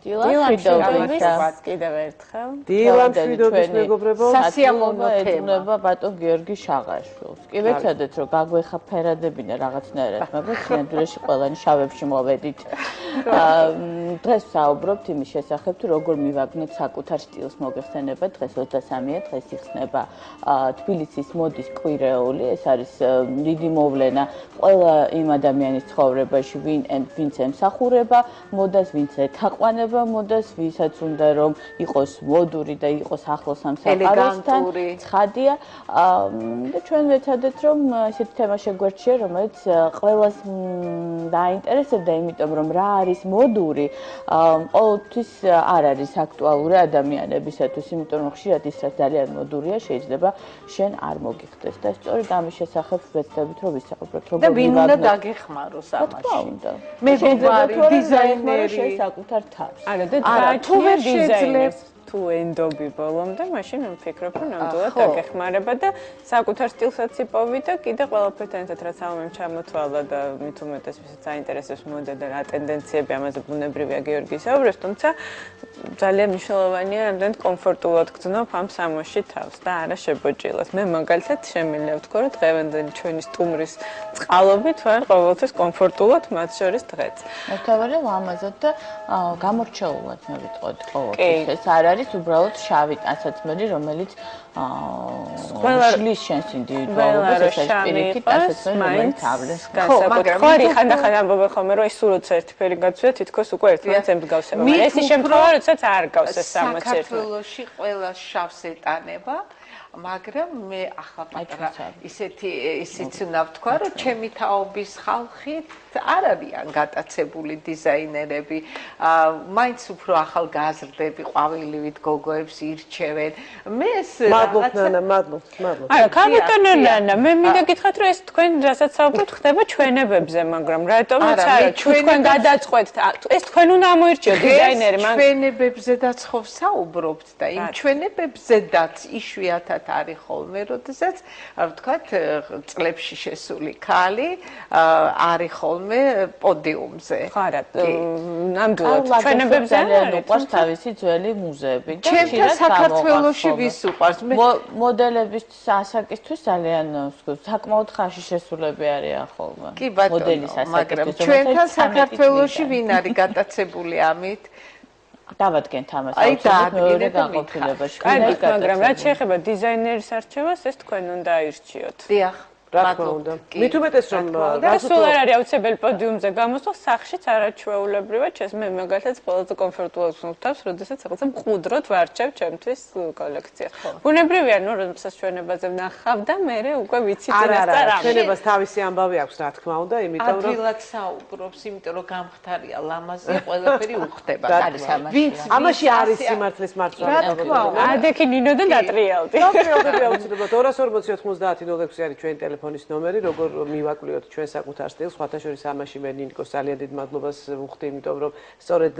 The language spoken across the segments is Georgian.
დილამშვიდობის კიდევ ერთხელ. დილამშვიდობის მეგობრებო. სასიამოვნო თემა ბატონ გიორგი შაღაშვილს. კი ვეცადეთ რომ გაგვეხაფერადებინა რაღაცნაირად, მაგრამ სინამდვილეში ყველანი შავებში მოვედით. დღეს ვსაუბრობთ იმის შესახებ, თუ როგორ მივაგნოთ საკუთარ სტილს მოგეხსენება დღეს 23-ია, დღეს იხსნება თბილისის მოდის კვირეული, ეს არის დიდი მოვლენა ყველა იმ ადამიანის ცხოვრებაში, ვინც ემსახურება მოდას, ვინც ეთაყვანება მოდას, ვისაც უნდა რომ იყოს მოდური და იყოს ახლოს ამ საყაროსთან, ცხადია და ჩვენ ვეცადეთ რომ ესეთი თემა შეგვერჩია, რომელიც ყველას დაინტერესებდა, იმიტომ რომ რა არის მოდური, ყოველთვის არ არის აქტუალური ადამიანებისათვის, იმიტომ რომ ხშირად ის რაც ძალიან მოდურია, შეიძლება შენ არ მოგიხდეს და სწორედ ამის შესახებ ვეცდებით რომ ვისაუბროთ, და ვინ უნდა დაგეხმაროს ამაში. მეგობარი, დიზაინერი, საკუთარ თავს. არა, თუ ვერ შეძლებს თუ ენდობი ბოლომდე, მაშინ ვფიქრობ, რომ ნამდვილად დაგეხმარება და საკუთარ სტილსაც იპოვი და კიდე ყველაფერთან ერთად რაც ამამ ჩამოთვალა და მით უმეტეს ვისაც აინტერესებს მოდა და რა ტენდენციები ამაზე ბუნებრივია გიორგი საუბრობს, თუმცა ძალიან მნიშვნელოვანია რამდენად კომფორტულად გრძნობ ამ სამოსში თავს და არა შებოჭილოს. მე მაგალითად შემიძლია ვთქვა, რომ დღევანდელი ჩვენი სტუმრის წყალობით ვარ ყოველთვის კომფორტულად მათ შორის დღეც. მთავარია ლამაზად და გამორჩეულად მე ვიტყოდი ყოველთვის. ეს არ არის უბრალოდ შავი ტანსაცმელი, რომელიც შლის შენს ინდივიდუალობას, ეს არის პირიქით ტანსაცმელი, რომელიც ავლენს. განსაკუთრებით ხანდახან ამბობენ ხოლმე, რომ ის სულ როცა ერთფერი გაცვია, თითქოს უკვე ერთმანეთს ემსგავსება. მაგრამ ეს ის შემთხვევა, როდესაც არ გავს ეს სამოცი ერთმანეთს. საქართველოში ყველა შავს ეტანება, მაგრამ მე ახლა პატარა ისიც უნდა ვთქვა, რომ ჩემი თაობის ხალხი არ არიან გატაცებული დიზაინერები, მაინც უფრო ახალგაზრდები ყვავილივით გოგოებს ირჩევენ. მე ეს მადლობ. არა, გამიტანო ნანა, მე მინდა გითხრათ, რომ ეს თქვენ რასაც საუბრობთ, ხდება ჩვენებებზე, მაგრამ რატომაც არის თქვენ გადაწყვეტთ, ეს თქვენ უნდა ამოირჩიოთ დიზაინერი, მაგრამ ჩვენებებზედაც ხო ვსაუბრობთ და იმ ჩვენებებზედაც იშვიათად არის ხოლმე, როდესაც ვთქვათ, წლებში შესული ქალი არის ხოლმე პოდიუმზე. ხარა, ნამდვილად ჩვენებებზე ძალიან უყვარს თავისი ძველი მუზეები და ჩემთან საქართველოში ვის უყვარს? მოდელებისთვის ასაკისთვის ძალიან საკმაოდ ხანში შესულები არიან ხოლმე. კი ბატონო, მაგრამ ჩვენთან საქართველოში ვინ არის გატაცებული ამით? დავადგენთ ამას მეორე განყოფილებაში. მაგრამ რაც შეეხება დიზაინერის არჩევას, ეს თქვენ უნდა აირჩიოთ. დიახ. რა თქმა უნდა. მით უმეტეს რომ სულ არ არის აუცილებელი პოდიუმზე გამოსვლა, სახლშიც არაჩვეულებრივად ჩემს მე მაგალითად ყველაზე კომფორტულად ვთავს, როდესაც რაღაცა მყუდროდ ვარჩევ ჩემთვის კოლექციას. ბუნებრივია, ნუ როდესაც ჩვენებაზე ვნახავ და მე უკვე ვიცი წინასწარ ამას. ჩვენებას თავისი ამბავი აქვს, რა თქმა უნდა, იმიტომ რომ ადვილად საუბრობს, იმიტომ რომ გამხდარია ლამაზი ყველაფერი უხდება. ამაში არის სიმართლის მარცვლა. რა თქმა უნდა. ადექი ნინო და დატრიალდი. დატრიალდები აუცილებლად 240-90-90 არის ჩვენი ტელეფონის ნომერი, როგორ მივაკვლიოთ ჩვენ საკუთარ სტილს, სხვათა შორის ამაში მე ნინიკოს ძალიან დიდ მადლობას ვუხდი, იმიტომ რომ სწორედ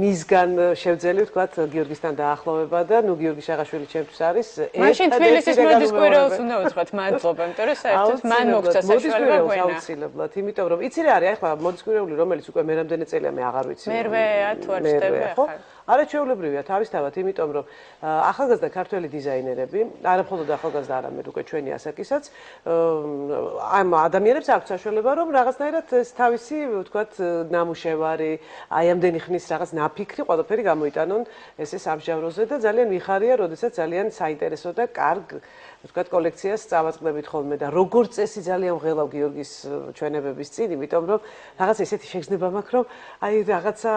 მისგან შევძელი ვთქვათ გიორგისთან დაახლოვება და ნუ გიორგი შაღაშვილი ჩემთვის არის მაშინ თბილისის მოდის კვირაელს უნდა ვთქვათ მადლობა, იმიტომ რომ საერთოდ მან მოგცა საშუალება გვენა. აუცილებლად, იმიტომ რომ იცი რა არის, ახლა მოდის კვირეული, რომელიც უკვე მე რამდენი წელია მე აღარ ვიცი. მერვეა თუ არ ჩდება ახლა. არაჩვეულებრივია თავისთავად, იმიტომ რომ ახალგაზრდა ქართველი დიზაინერები, არა მხოლოდ ახალგაზრდა, არამედ უკვე ჩვენი ასაკისაც, ამ ადამიანებს აქვს საშუალება, რომ რაღაცნაირად ეს თავისი, ვთქვათ, ნამუშევარი, აი ამდენი ხნის რაღაც ნაფიქრი ყველაფერი გამოიტანონ ესე სამჟავროზე და ძალიან მიხარია, როდესაც ძალიან საინტერესო და კარგ ვთქვათ, კოლექციას წავაწყდებით ხოლმე და როგორც წესი ძალიან ვღელავ გიორგის ჩვენებების წინ, იმიტომ რომ რაღაც ესეთი შეგრძნება მაქვს, რომ აი რაღაცა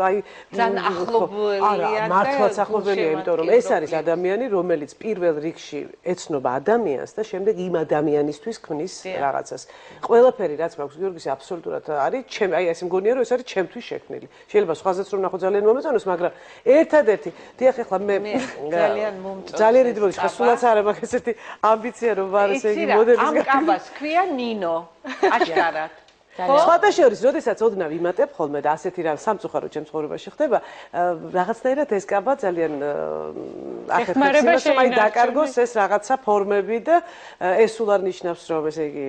აი ძალიან ახლობელია და მართლაც ახლობელია, იმიტომ რომ ეს არის ადამიანი, რომელიც პირველ რიგში ეცნობა ადამიანს და შემდეგ იმ ადამიანისთვის ქმნის რაღაცას. ყველაფერი რაც მაქვს გიორგის აბსოლუტურად არის, აი ეს მგონია რომ ეს არის ჩემთვის შექმნილი. შეიძლება სხვაზეც რომ ნახო ძალიან მომეწონოს, მაგრამ ერთადერთი, დიახ, ახლა მე ძალიან მომწონს. ძალიან დიდი მოდი, სულაც არ მაქვს ესეთი ამბიცია რომ ვარ ესე იგი მოდელის. ამ კაბას ქვია ნინო. აშკარად. სხვათა შორის, როდესაც ოდნავ იმატებ ხოლმე და ასეთი რამ სამწუხარო ჩემს ცხოვრებაში ხდება, რაღაცნაირად ეს კაბა ძალიან ახერხებს, რომ აი დაკარგოს ეს რაღაცა ფორმები და ეს სულ არ ნიშნავს, რომ ესე იგი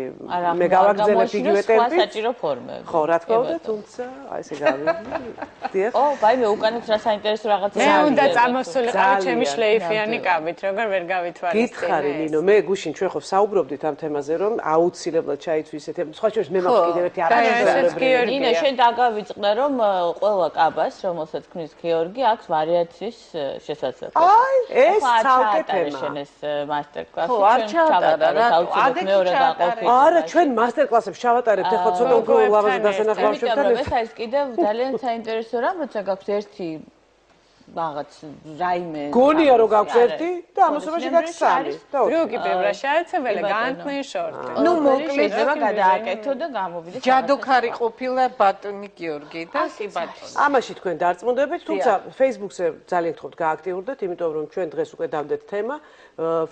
მე გავაგრძელებ იგივე ტემპით. საჭირო ფორმები. ხო, რა თქმა უნდა, თუმცა აი ესე გავიგე. ო, ვაიმე, უკანაც რა საინტერესო რაღაცა. მე უნდა წამოსულიყავი ჩემი შლეიფიანი კაბით, როგორ ვერ გავითვალისწინე. გითხარი, ნინო, მე გუშინ ჩვენ ხო საუბრობდით ამ თემაზე, რომ აუცილებლად ჩაიცვი ისეთი, სხვა შორის მე მაქვს კიდევ ერთი არაერთი. ნინო, შენ დაგავიწყდა, რომ ყველა კაბას, რომელსაც ქმნის გიორგი, აქვს ვარიაციის შესაძლებლობა. აი, ეს ცალკე თემა. შენ ეს მასტერ-კლასი ხო, არ ჩავატარა, აუცილებლად მეორე გაყოფით. არა, ჩვენ მასტერ-კლასებს ჩავატარებთ, ეხლა ცოტა უკვე ლამაზად დასანახავებთან. ამიტომ ეს არის კიდევ ძალიან საინტერესო რამ, როცა გაქვს ერთი რაღაც რაიმე. გონია რომ გაქვს ერთი და ამასობაში გაქვს სამი. რუგი ბევრა შეაცებელი განთმენ შორტი. ნუ მოკლედ შეიძლება გადააკეთო და გამოვიდეთ. ჯადოქარი ყოფილა ბატონი გიორგი და კი ბატონი. ამაში თქვენ დარწმუნდებით, თუმცა Facebook-ზე ძალიან გთხოვთ გააქტიურდეთ, იმიტომ რომ ჩვენ დღეს უკვე დავდეთ თემა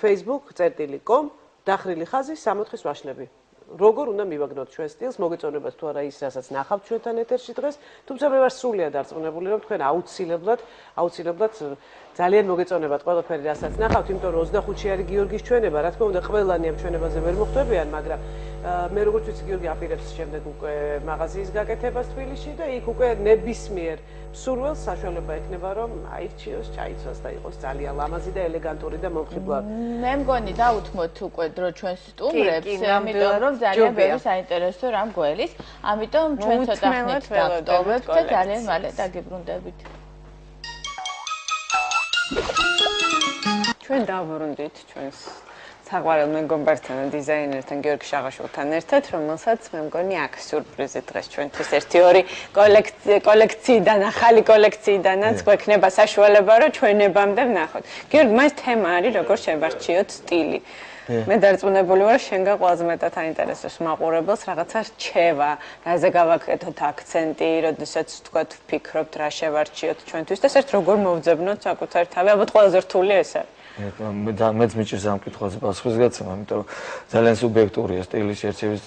facebook.com დახრილი ხაზი 60 ვაშლები. როგორ უნდა მივაგნოთ ჩვენ სტილს, მოგეწონებათ თუ არა ის, რასაც ნახავთ ჩვენთან ეთერში დღეს, თუმცა მე ვარ სრულიად დარწმუნებული, რომ თქვენ აუცილებლად ძალიან მოგეწონებათ ყველაფერი, რასაც ნახავთ, იმიტომ რომ 25-ი არის გიორგის ჩვენება, რა თქმა უნდა, ყველანი ამ ჩვენებაზე ვერ მოხვდებიან, მაგრამ მე როგორც ვიცი, გიორგი აპირებს შემდეგ უკვე მაღაზიის გაკეთებას თბილისში და იქ უკვე ნებისმიერ სურვილს საშუალება ექნება, რომ აირჩიოს, ჩაიცვას და იყოს ძალიან ლამაზი და ელეგანტური და მომხიბლარი. მე მგონი დავუთმოთ უკვე დრო ჩვენს სტუმრებს, იმიტომ რომ ძალიან ბევრი საინტერესო რამ გველის, ამიტომ ჩვენ ცოტა ხნით დავტოვებთ და ძალიან მალე დაგიბრუნდებით. ჩვენ დავბრუნდით ჩვენს საყვარელ მეგობართან და დიზაინერთან გიორგი შაღაშვილთან ერთად, რომელსაც მე მგონი აქ სიურპრიზი დღეს ჩვენთვის 1-2 კოლექციიდან, ახალი კოლექციიდანაც გვექნება საშუალება, რომ ჩვენებამდე ვნახოთ. გიორგი, მას თემა არის როგორ შევარჩიოთ სტილი. მე დარწმუნებული ვარ, შენგან ყველაზე მეტად აინტერესებს მაყურებელს რაღაცა რჩევა, რაზე გავაკეთოთ აქცენტი, როდესაც თქვათ ვფიქრობთ რა შევარჩიოთ ჩვენთვის და საერთოდ როგორ მოვძებნოთ საკუთარი თავი, ალბათ ყველაზე რთული ეს არის. მეც მიჭირს ამ კითხვაზე პასუხის გაცემა, იმიტომ რომ ძალიან სუბიექტურია სტილის შერჩევის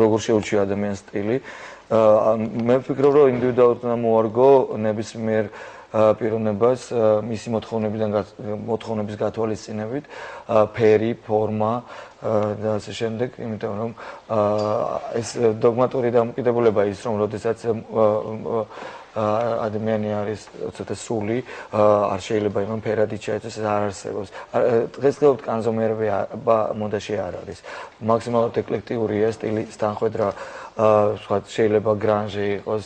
როგორ შეურჩიო ადამიანს სტილი. მე ვფიქრობ, რომ ინდივიდუალურად უნდა მოარგო ნებისმიერ პიროვნებას მისი მოთხოვნების გათვალისწინებით, ფერი, ფორმა და ასე შემდეგ, იმიტომ რომ ეს დოგმატური დამოკიდებულება ის, რომ როდესაც ადამიანი არის ცოტა სული, არ შეიძლება იმან ფერადი ჩაეწოს, ეს არ არსებობს. დღესდღეობით კანზომიერება მოდაში არ არის. მაქსიმალურად ეკლექტიურია სტილის თანხwebdriver სხვა შეიძლება გრანჟი იყოს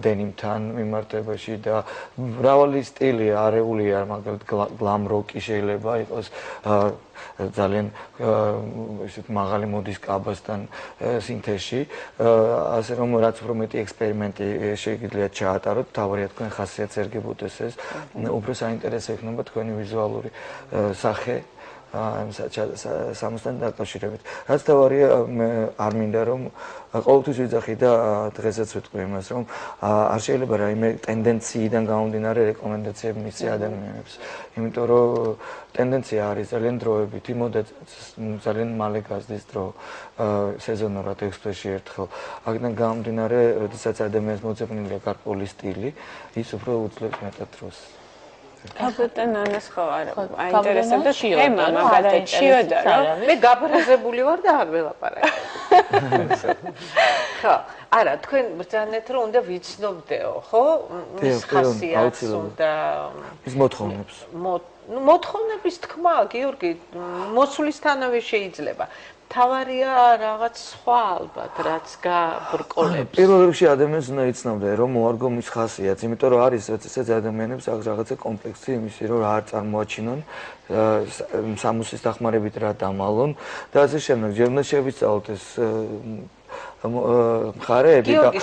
დენიმთან მიმართებაში და მრავალი სტილი არეულია, მაგალითად გლამ როკი შეიძლება იყოს ძალიან ისეთ მაღალი მოდის კაბასთან სინთეზში, ასე რომ რაც უფრო მეტი ექსპერიმენტი შეგიძლიათ ჩაატაროთ, თავარია თქვენ ხასიათს ერგებოდეს ეს, უფრო საინტერესო იქნება თქვენი ვიზუალური სახე სამოსთან დაკავშირებით. რაც თავარია, მე არ მინდა რომ ყოველთვის ვიძახი და დღესაც ვიტყვი იმას, რომ არ შეიძლება რაიმე ტენდენციიდან გამომდინარე რეკომენდაციები მისცე ადამიანებს. იმიტომ რომ ტენდენცია არის ძალიან დროებითი, მოდა ძალიან მალე გაზრდის დრო სეზონურად 6 თვეში ერთხელ. აქედან გამომდინარე, როდესაც ადამიანს მოძებნილია გარკვეული სტილი, ის უფრო უძლებს მეტად დროს. კაპიტან ანას ხო არა აინტერესებდა თემა, მაგალითად შიოდა რომ მე გაბრაზებული ვარ და არ ველაპარაკებ. ხო, არა, თქვენ ბრძანეთ რომ უნდა ვიცნობდეო, ხო? ის ხასიათს უნდა ის მოთხოვნებს. მოთხოვნების თქმა, გიორგი, მოსვლისთანავე შეიძლება. თავარია რაღაც სხვა ალბათ, რაც გაბრკოლებს. პირველ რიგში ადამიანს უნდა იცნობდა, რომ მოარგო მის ხასიათს, იმიტომ რომ არის ესეც ადამიანებს აქვს რაღაცა კომპლექსი იმისი, რომ რა არ წარმოაჩინონ, სამოსის დახმარებით რა დამალონ და ასე შემდეგ. ჯერ უნდა შევისწავლოთ ეს მხარეები და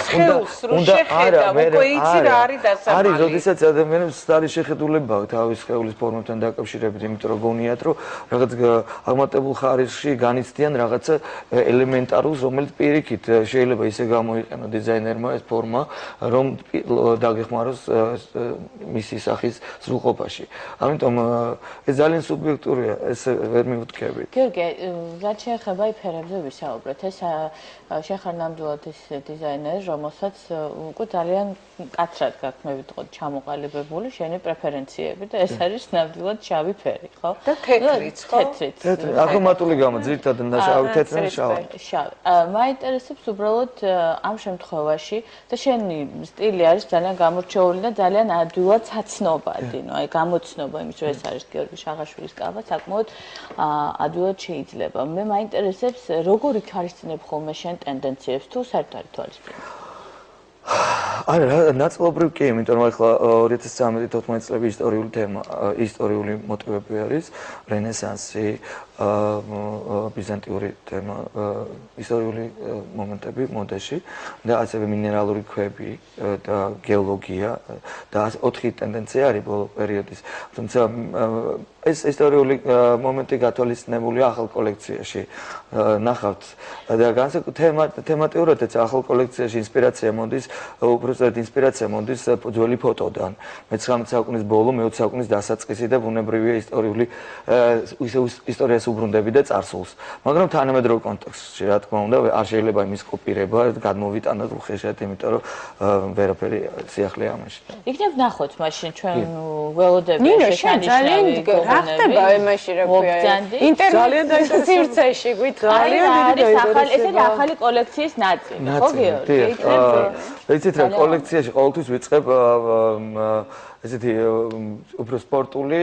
არის როდესაც ადამიანებს სტარი შეხედულება თავის სხეულის ფორმებთან დაკავშირებით, იმიტომ რომ გონიათ რომ რაღაც აღმატებულ ხარისხში განიცდიან რაღაცა ელემენტარულს, რომელიც პირიქით შეიძლება ისე გამოიყენო დიზაინერმა ეს ფორმა, რომ დაგეხმაროს მისი სახის სრულყოფაში. ამიტომ ეს ძალიან სუბიექტურია, ეს ვერ მივუდგებით. გიორგი, რაც შეეხება ფერებზე ვისაუბრეთ, ეს შეხარ ნამდვილად ის დიზაინერი, რომელსაც უკვე ძალიან მკაცრად გაქვს, მე ვიტყოდ, ჩამოყალიბებული შენი პრეფერენციები და ეს არის ნამდვილად შავი ფერი, ხო? და თეთრიც, ხო? თეთრი, აქვემატული გამო, ძირითადად შავი, თეთრი, შავი. შავი. მაინტერესებს უბრალოდ ამ შემთხვევაში და შენი სტილი არის ძალიან გამორჩეული და ძალიან ადვილად საცნობადი, ნუ აი გამოცნობა იმის რომ ეს არის გიორგი შაღაშვილის კაბა, საკმაოდ ადვილად შეიძლება. მე მაინტერესებს როგორი ქარისწინებ ხოლმე შენ ტენდენციებს თუ საერთოდ არ თვალისწინებ? არა, ნაწილობრივ კი, იმიტომ რომ ახლა 2013-14 წლები ისტორიული თემა, ისტორიული მოტივები არის, რენესანსი, ბიზანტიური თემა, ისტორიული მომენტები მოდაში და ასევე მინერალური ქვები და გეოლოგია და 4 ტენდენცია არის ბოლო პერიოდის. თუმცა ეს ისტორიული მომენტი გათვალისწინებულია ახალ კოლექციაში. ნახავთ და განსაკუთრებით თემატიურადაც ახალ კოლექციაში ინსპირაცია მოდის, უბრალოდ ინსპირაცია მოდის ძველი ფოტოდან. მე-19 საუკუნის ბოლო, მე-20 საუკუნის დასაწყისი და ბუნებრივია ისტორიული ისტორიას უბრუნდები და წარსულს. მაგრამ თანამედროვე კონტექსტში, რა თქმა უნდა, არ შეიძლება იმის კოპირება, გადმოვიტანოთ უხეშად, იმიტომ რომ ვერაფერი სიახლე ამაში. იქნებ ნახოთ მაშინ ჩვენ ველოდები შეშანიშნავი გოგონები. რა ხდება იმაში რა ქვია? ინტერნეტ სივრცეში ძალიან არის ახალი, ეს არის ახალი კოლექციის ნაწილი, ხო გიორგი? იცით რა, კოლექციაში ყოველთვის ვიწყებ ესეთი უფრო სპორტული,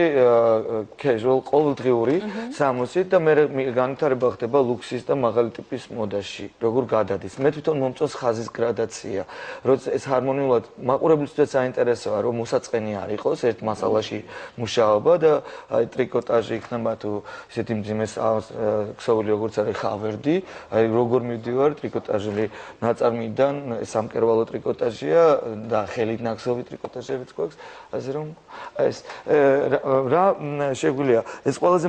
casual, ყოველდღიური სამოსით და მე განვითარება ხდება ლუქსის და მაღალი ტიპის მოდაში, როგორ გადადის. მე თვითონ მომწონს ხაზის გრადაცია, როცა ეს ჰარმონიულად მაყურებლისთვისაც საინტერესოა, რომ მოსაწყენი არ იყოს ერთ მასალაში მუშაობა და აი ტრიკოტაჟი იქნება თუ ისეთი მძიმე ქსოვილი როგორც არის ხავერდი, აი როგორ მივდივარ ტრიკოტაჟული ნაწარმიდან, სამკერვალო ტრიკოტაჟია და ხელით ნახსოვი τρიკოტაჟებიც გვაქვს. ასე რომ ეს რა შეგვიძლია ეს ყველაზე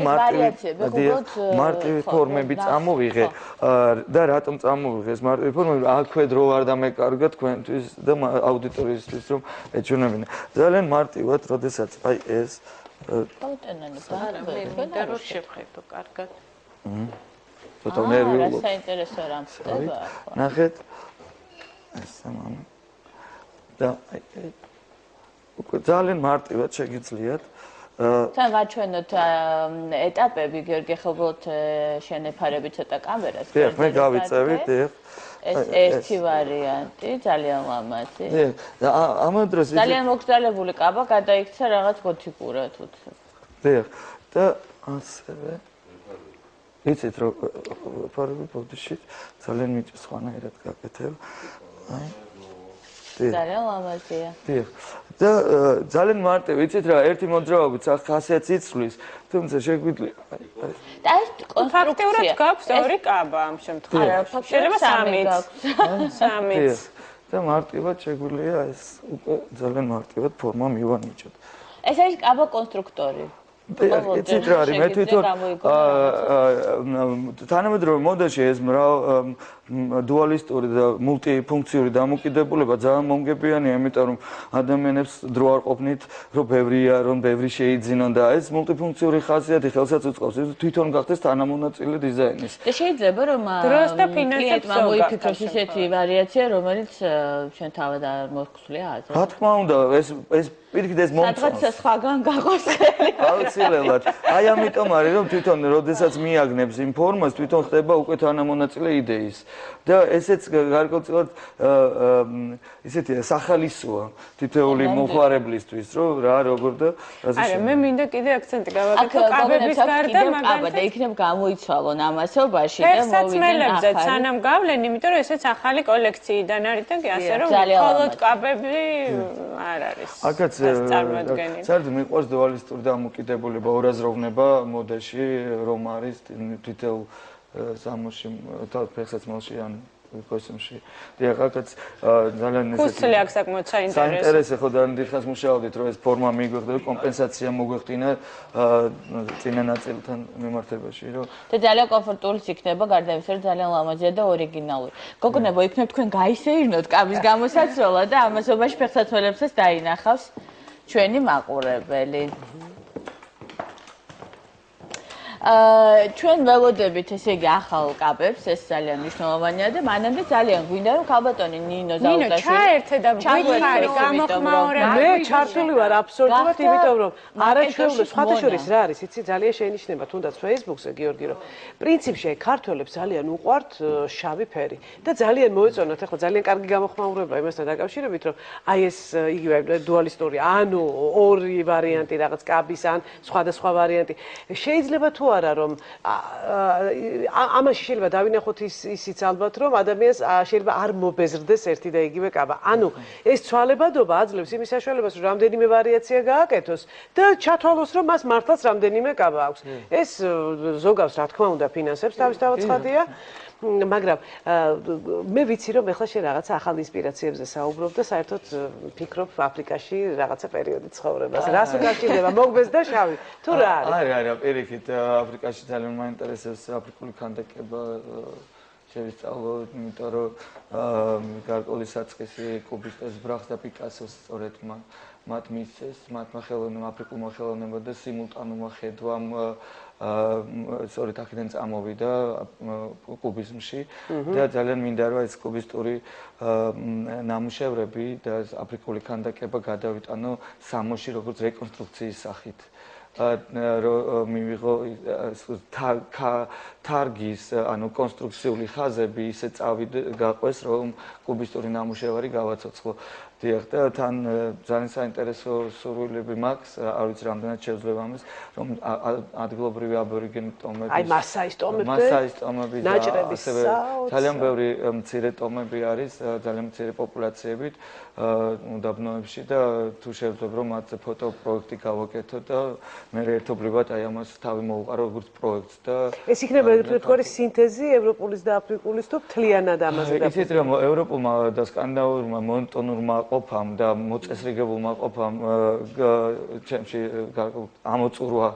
მარტივი ფორმები წამოვიღე და რატომ წამოვიღე ეს მარტივი ფორმები აქვე დრო არ დამეკარგა თქვენთვის და აუდიტორიისთვის რომ ეჩვენებინა ძალიან მარტივად როდესაც აი ეს არა მე მინდა რომ შევხედო კარგად ცოტა ნერვიულობ საინტერესო რამ ხდება ნახეთ ესე მამა და უკვე ძალიან მარტივად შეგიძლიათ თან ვაჩვენოთ ეტაპები გიორგი ხობოთ შენეფარები ცოტა კამერას დიახ მე გავიწევით დიახ ეს ერთი ვარიანტი ძალიან ლამაზი და ამ დროს ძალიან მოგზალებული კაბა გადაიქცა რაღაც გოთიკურად უცებ დიახ და ასევე იცით რომ ფარები ბოდიში ძალიან მიჭირს ხანაერად გაკეთებ აი ძალიან ლამაზია. დიახ. და ძალიან მარტივი, იცით რა, ერთი მოძრაობით ხასიათს იცვლის, თუმცა შეგვიძლია. და ეს ფაქტიურად გაქვს ორი კაბა ამ შემთხვევაში. შეიძლება სამიც. სამიც. და მარტივად შეგვიძლია ეს უკვე ძალიან მარტივად ფორმა მივანიჭოთ. ეს არის კაბა კონსტრუქტორი. იცით რა არის, მე თვითონ თანამედროვე მოდაში ეს დუალისტური და მულტიფუნქციური დამოკიდებულება ძალიან მომგებიანია, იმიტომ რომ ადამიანებს დრო არ ყოფნით, რომ ბევრია, რომ ბევრი შეიძინონ და ეს მულტიფუნქციური ხასიათი ხელსაც უწყობს თვითონ გახდეს თანამონაწილე დიზაინის. და შეიძლება რომ დროს და ფინანსებს მოიფიქროს ისეთი ვარიაცია, რომელიც ჩვენ თავად არ მოგვხსნია აზრს. რა თქმა უნდა, ეს პირიქით ეს მომწონს. სადღაც სხვაგან გაღოს ხელი. აუცილებლად. აი ამიტომ არის რომ თვითონ როდესაც მიაგნებს იმ ფორმას, თვითონ ხდება უკვე თანამონაწილე იდეის. და ესეც გარკვეულწილად ისეთი სახალისოა თითოეული მოხარებლისთვის, რომ რა როგორ და ასე არა, მე მინდა კიდე აქცენტი გავაკეთო კაბების გარდა, მაგრამ და იქნებ გამოიცვალონ ამასობაში და მოვიდნენ ახალი. სანამ გავლენ, იმიტომ რომ ესეც ახალი კოლექციიდან არის და ასე რომ მხოლოდ კაბები არ არის. აქაც საერთოდ მიყვარს დუალისტური დამოკიდებულება, ორაზროვნება მოდაში, რომ არის თითოეულ სამოში, ფეხსაცმელში ან კოსმოსში. დიახ, აქაც ძალიან ხუსლი აქ საკმაოდ საინტერესო. საინტერესო ხო და დიდხანს მუშაობდით, რომ ეს ფორმა მიგვეხდა და კომპენსაცია მოგვეხდინა წინა ნაწილთან მიმართებაში, რომ და ძალიან კომფორტულიც იქნება, გარდა იმისა, რომ ძალიან ლამაზია და ორიგინალური. გოგონებო, იქნებ თქვენ გაისეირნოთ კაბის გამოსაცვალა და ამასობაში ფეხსაცმელებსაც დაინახავს ჩვენი მაყურებელი. ჩვენ ველოდებით ესე იგი ახალ კაბებს, ეს ძალიან მნიშვნელოვანია და მანამდე ძალიან გვინდა რომ ქალბატონი ნინო ზაუტაშვილი ჩაერთე და გვითხარი გამოხმაურება. მე ჩართული ვარ აბსოლუტურად, იმიტომ რომ არაჩვეულებრივ სხვათა შორის რა არის, იცი ძალიან შეინიშნება თუნდაც Facebook-ზე გიორგი, რომ პრინციპში ქართველებს ძალიან უყვართ შავი ფერი და ძალიან მოეწონათ ახლა ძალიან კარგი გამოხმაურება იმასთან დაკავშირებით, რომ აი ეს იგივე დუალისტური, ანუ ორი ვარიანტი რაღაც კაბის ან სხვადასხვა ვარიანტი შეიძლება თუ არა რომ ამაში შეიძლება დავინახოთ ისიც ალბათ რომ ადამიანს შეიძლება არ მობეზრდეს ერთი და იგივე კაბა. ანუ ეს ცვალებადობა აძლევს იმის საშუალებას რომ რამდენიმე ვარიაცია გააკეთოს და ჩათვალოს რომ მას მართლაც რამდენიმე კაბა აქვს. ეს ზოგავს რა თქმა უნდა ფინანსებს თავისთავად ცხადია. მაგრამ მე ვიცი რომ ეხლა შენ რაღაცა ახალ ინსპირაციებზე საუბრობ და საერთოდ ფიქრობ აფრიკაში რაღაცა პერიოდი ცხოვრებას. რას უკავშირდება მოგბეს და შავი? თუ რა არის? არა, პირიქით აფრიკაში ძალიან მაინტერესებს აფრიკული ქანდაკება შევისწავლო, იმიტომ რომ გარკვეული საწყისი კუბისტებს ბრახს და პიკასოს სწორედ მათ მისცეს, მათმა ხელოვნებამ, აფრიკულმა ხელოვნებამ და სიმულტანურმა ხედვამ სწორედ აქედან წამოვიდა კუბიზმში და ძალიან მინდა რომ ეს კუბისტური ნამუშევრები და აფრიკული ქანდაკება გადავიტანო სამოში როგორც რეკონსტრუქციის სახით. რომ მივიღო თარგის, ანუ კონსტრუქციული ხაზები ისე გაყვეს, რომ კუბისტური ნამუშევარი გავაცოცხლო. დიახ, და თან ძალიან საინტერესო სურვილები მაქვს, არ ვიცი რამდენად შეძლება ამას, რომ ადგილობრივი აბორიგენი ტომები, აი მასაის ტომები და ასევე ძალიან ბევრი მცირე ტომები არის, ძალიან მცირე პოპულაციებით უდაბნოებში და თუ შევძლებ რომ მათზე ფოტოპროექტი გავაკეთო და მე ერთობლივად აი ამას თავი მოვუყარო როგორც პროექტს და ეს იქნება თქვენი სინთეზი ევროპულის და აფრიკულის თუ მთლიანად ამაზე და იცით რომ ევროპულმა და სკანდინავურმა მონოტონურმა ყოფამ და მოწესრიგებულმა ყოფამ ჩემში ამოწურვა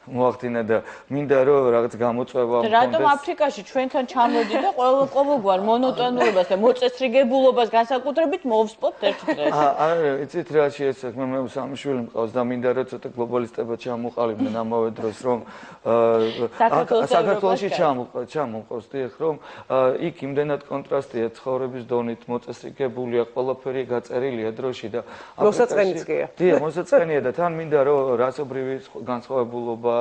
მოახდინა და მინდა რომ რაღაც გამოწვევა მქონდეს. რატომ აფრიკაში ჩვენთან ჩამოდი და ყოველგვარ მონოტონურობას და მოწესრიგებულობას განსაკუთრებით მოვსპოთ ერთ დღეს. არა, იცით რა შეეცახა, მე სამი შვილი მყავს და მინდა რომ ცოტა გლობალისტებად ჩამოყალიბდნენ ამავე დროს, რომ საქართველოში ჩამოყავს, დიახ, რომ იქ იმდენად კონტრასტია ცხოვრების დონით, მოწესრიგებულია, ყველაფერი გაწერილია დროში და მოსაწყენიც გია. დიახ, მოსაწყენია და თან მინდა რომ რასობრივი განსხვავებულობა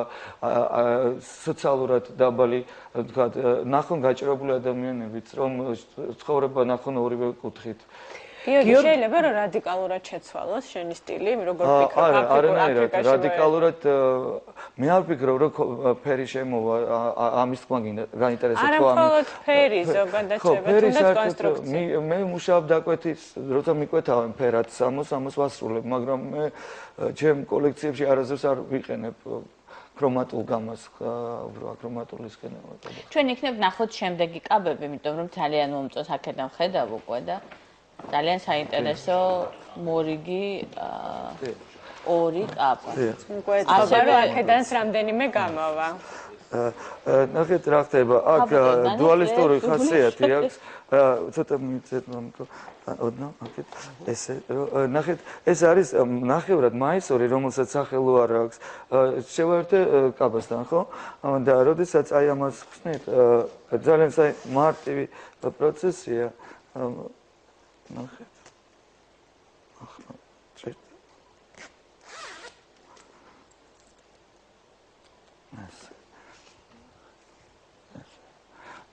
სოციალურად დაბალი, თქვათ, ნახონ გაჭირებული ადამიანებიც, რომ ცხოვრება ნახონ ორივე კუთხით. გიორგი, შეიძლება რომ რადიკალურად შეცვალოს შენი სტილი, როგორ ფიქრობ აფრიკაში? რადიკალურად მე არ ვფიქრობ, რომ ფერი შემოვა, ამის თქმა გაინტერესებს ხო? არა, მხოლოდ ფერი ზოგადად შეიძლება, თუნდაც კონსტრუქცია. მე მუშაობ დაკვეთით, როცა მიკვეთავენ ფერად, ამას ვასრულებ, მაგრამ მე ჩემ კოლექციებში არასდროს არ ვიყენებ ქრომატულ გამას, უბრალოდ ქრომატულის ქენება. ჩვენ იქნებ ნახოთ შემდეგი კაბები, იმიტომ რომ ძალიან მომწონს აქედან ხედავ უკვე და ძალიან საინტერესო მორიგი ორი კაბა. უკვე ეთქობა რომ აქედანაც რამდენიმე გამოვა. ნახეთ რა ხდება, აქ დუალისტური ხასიათი აქვს. ცოტა მიწეთ მომკო. ოდნავ აქეთ ესე ნახეთ, ეს არის ნახევრად მაისორი, რომელსაც სახელო არ აქვს. შევაერთე კაბასთან, ხო? და როდესაც აი ამას ხსნით, ძალიან მარტივი პროცესია. ნახეთ. ახლა წერტ.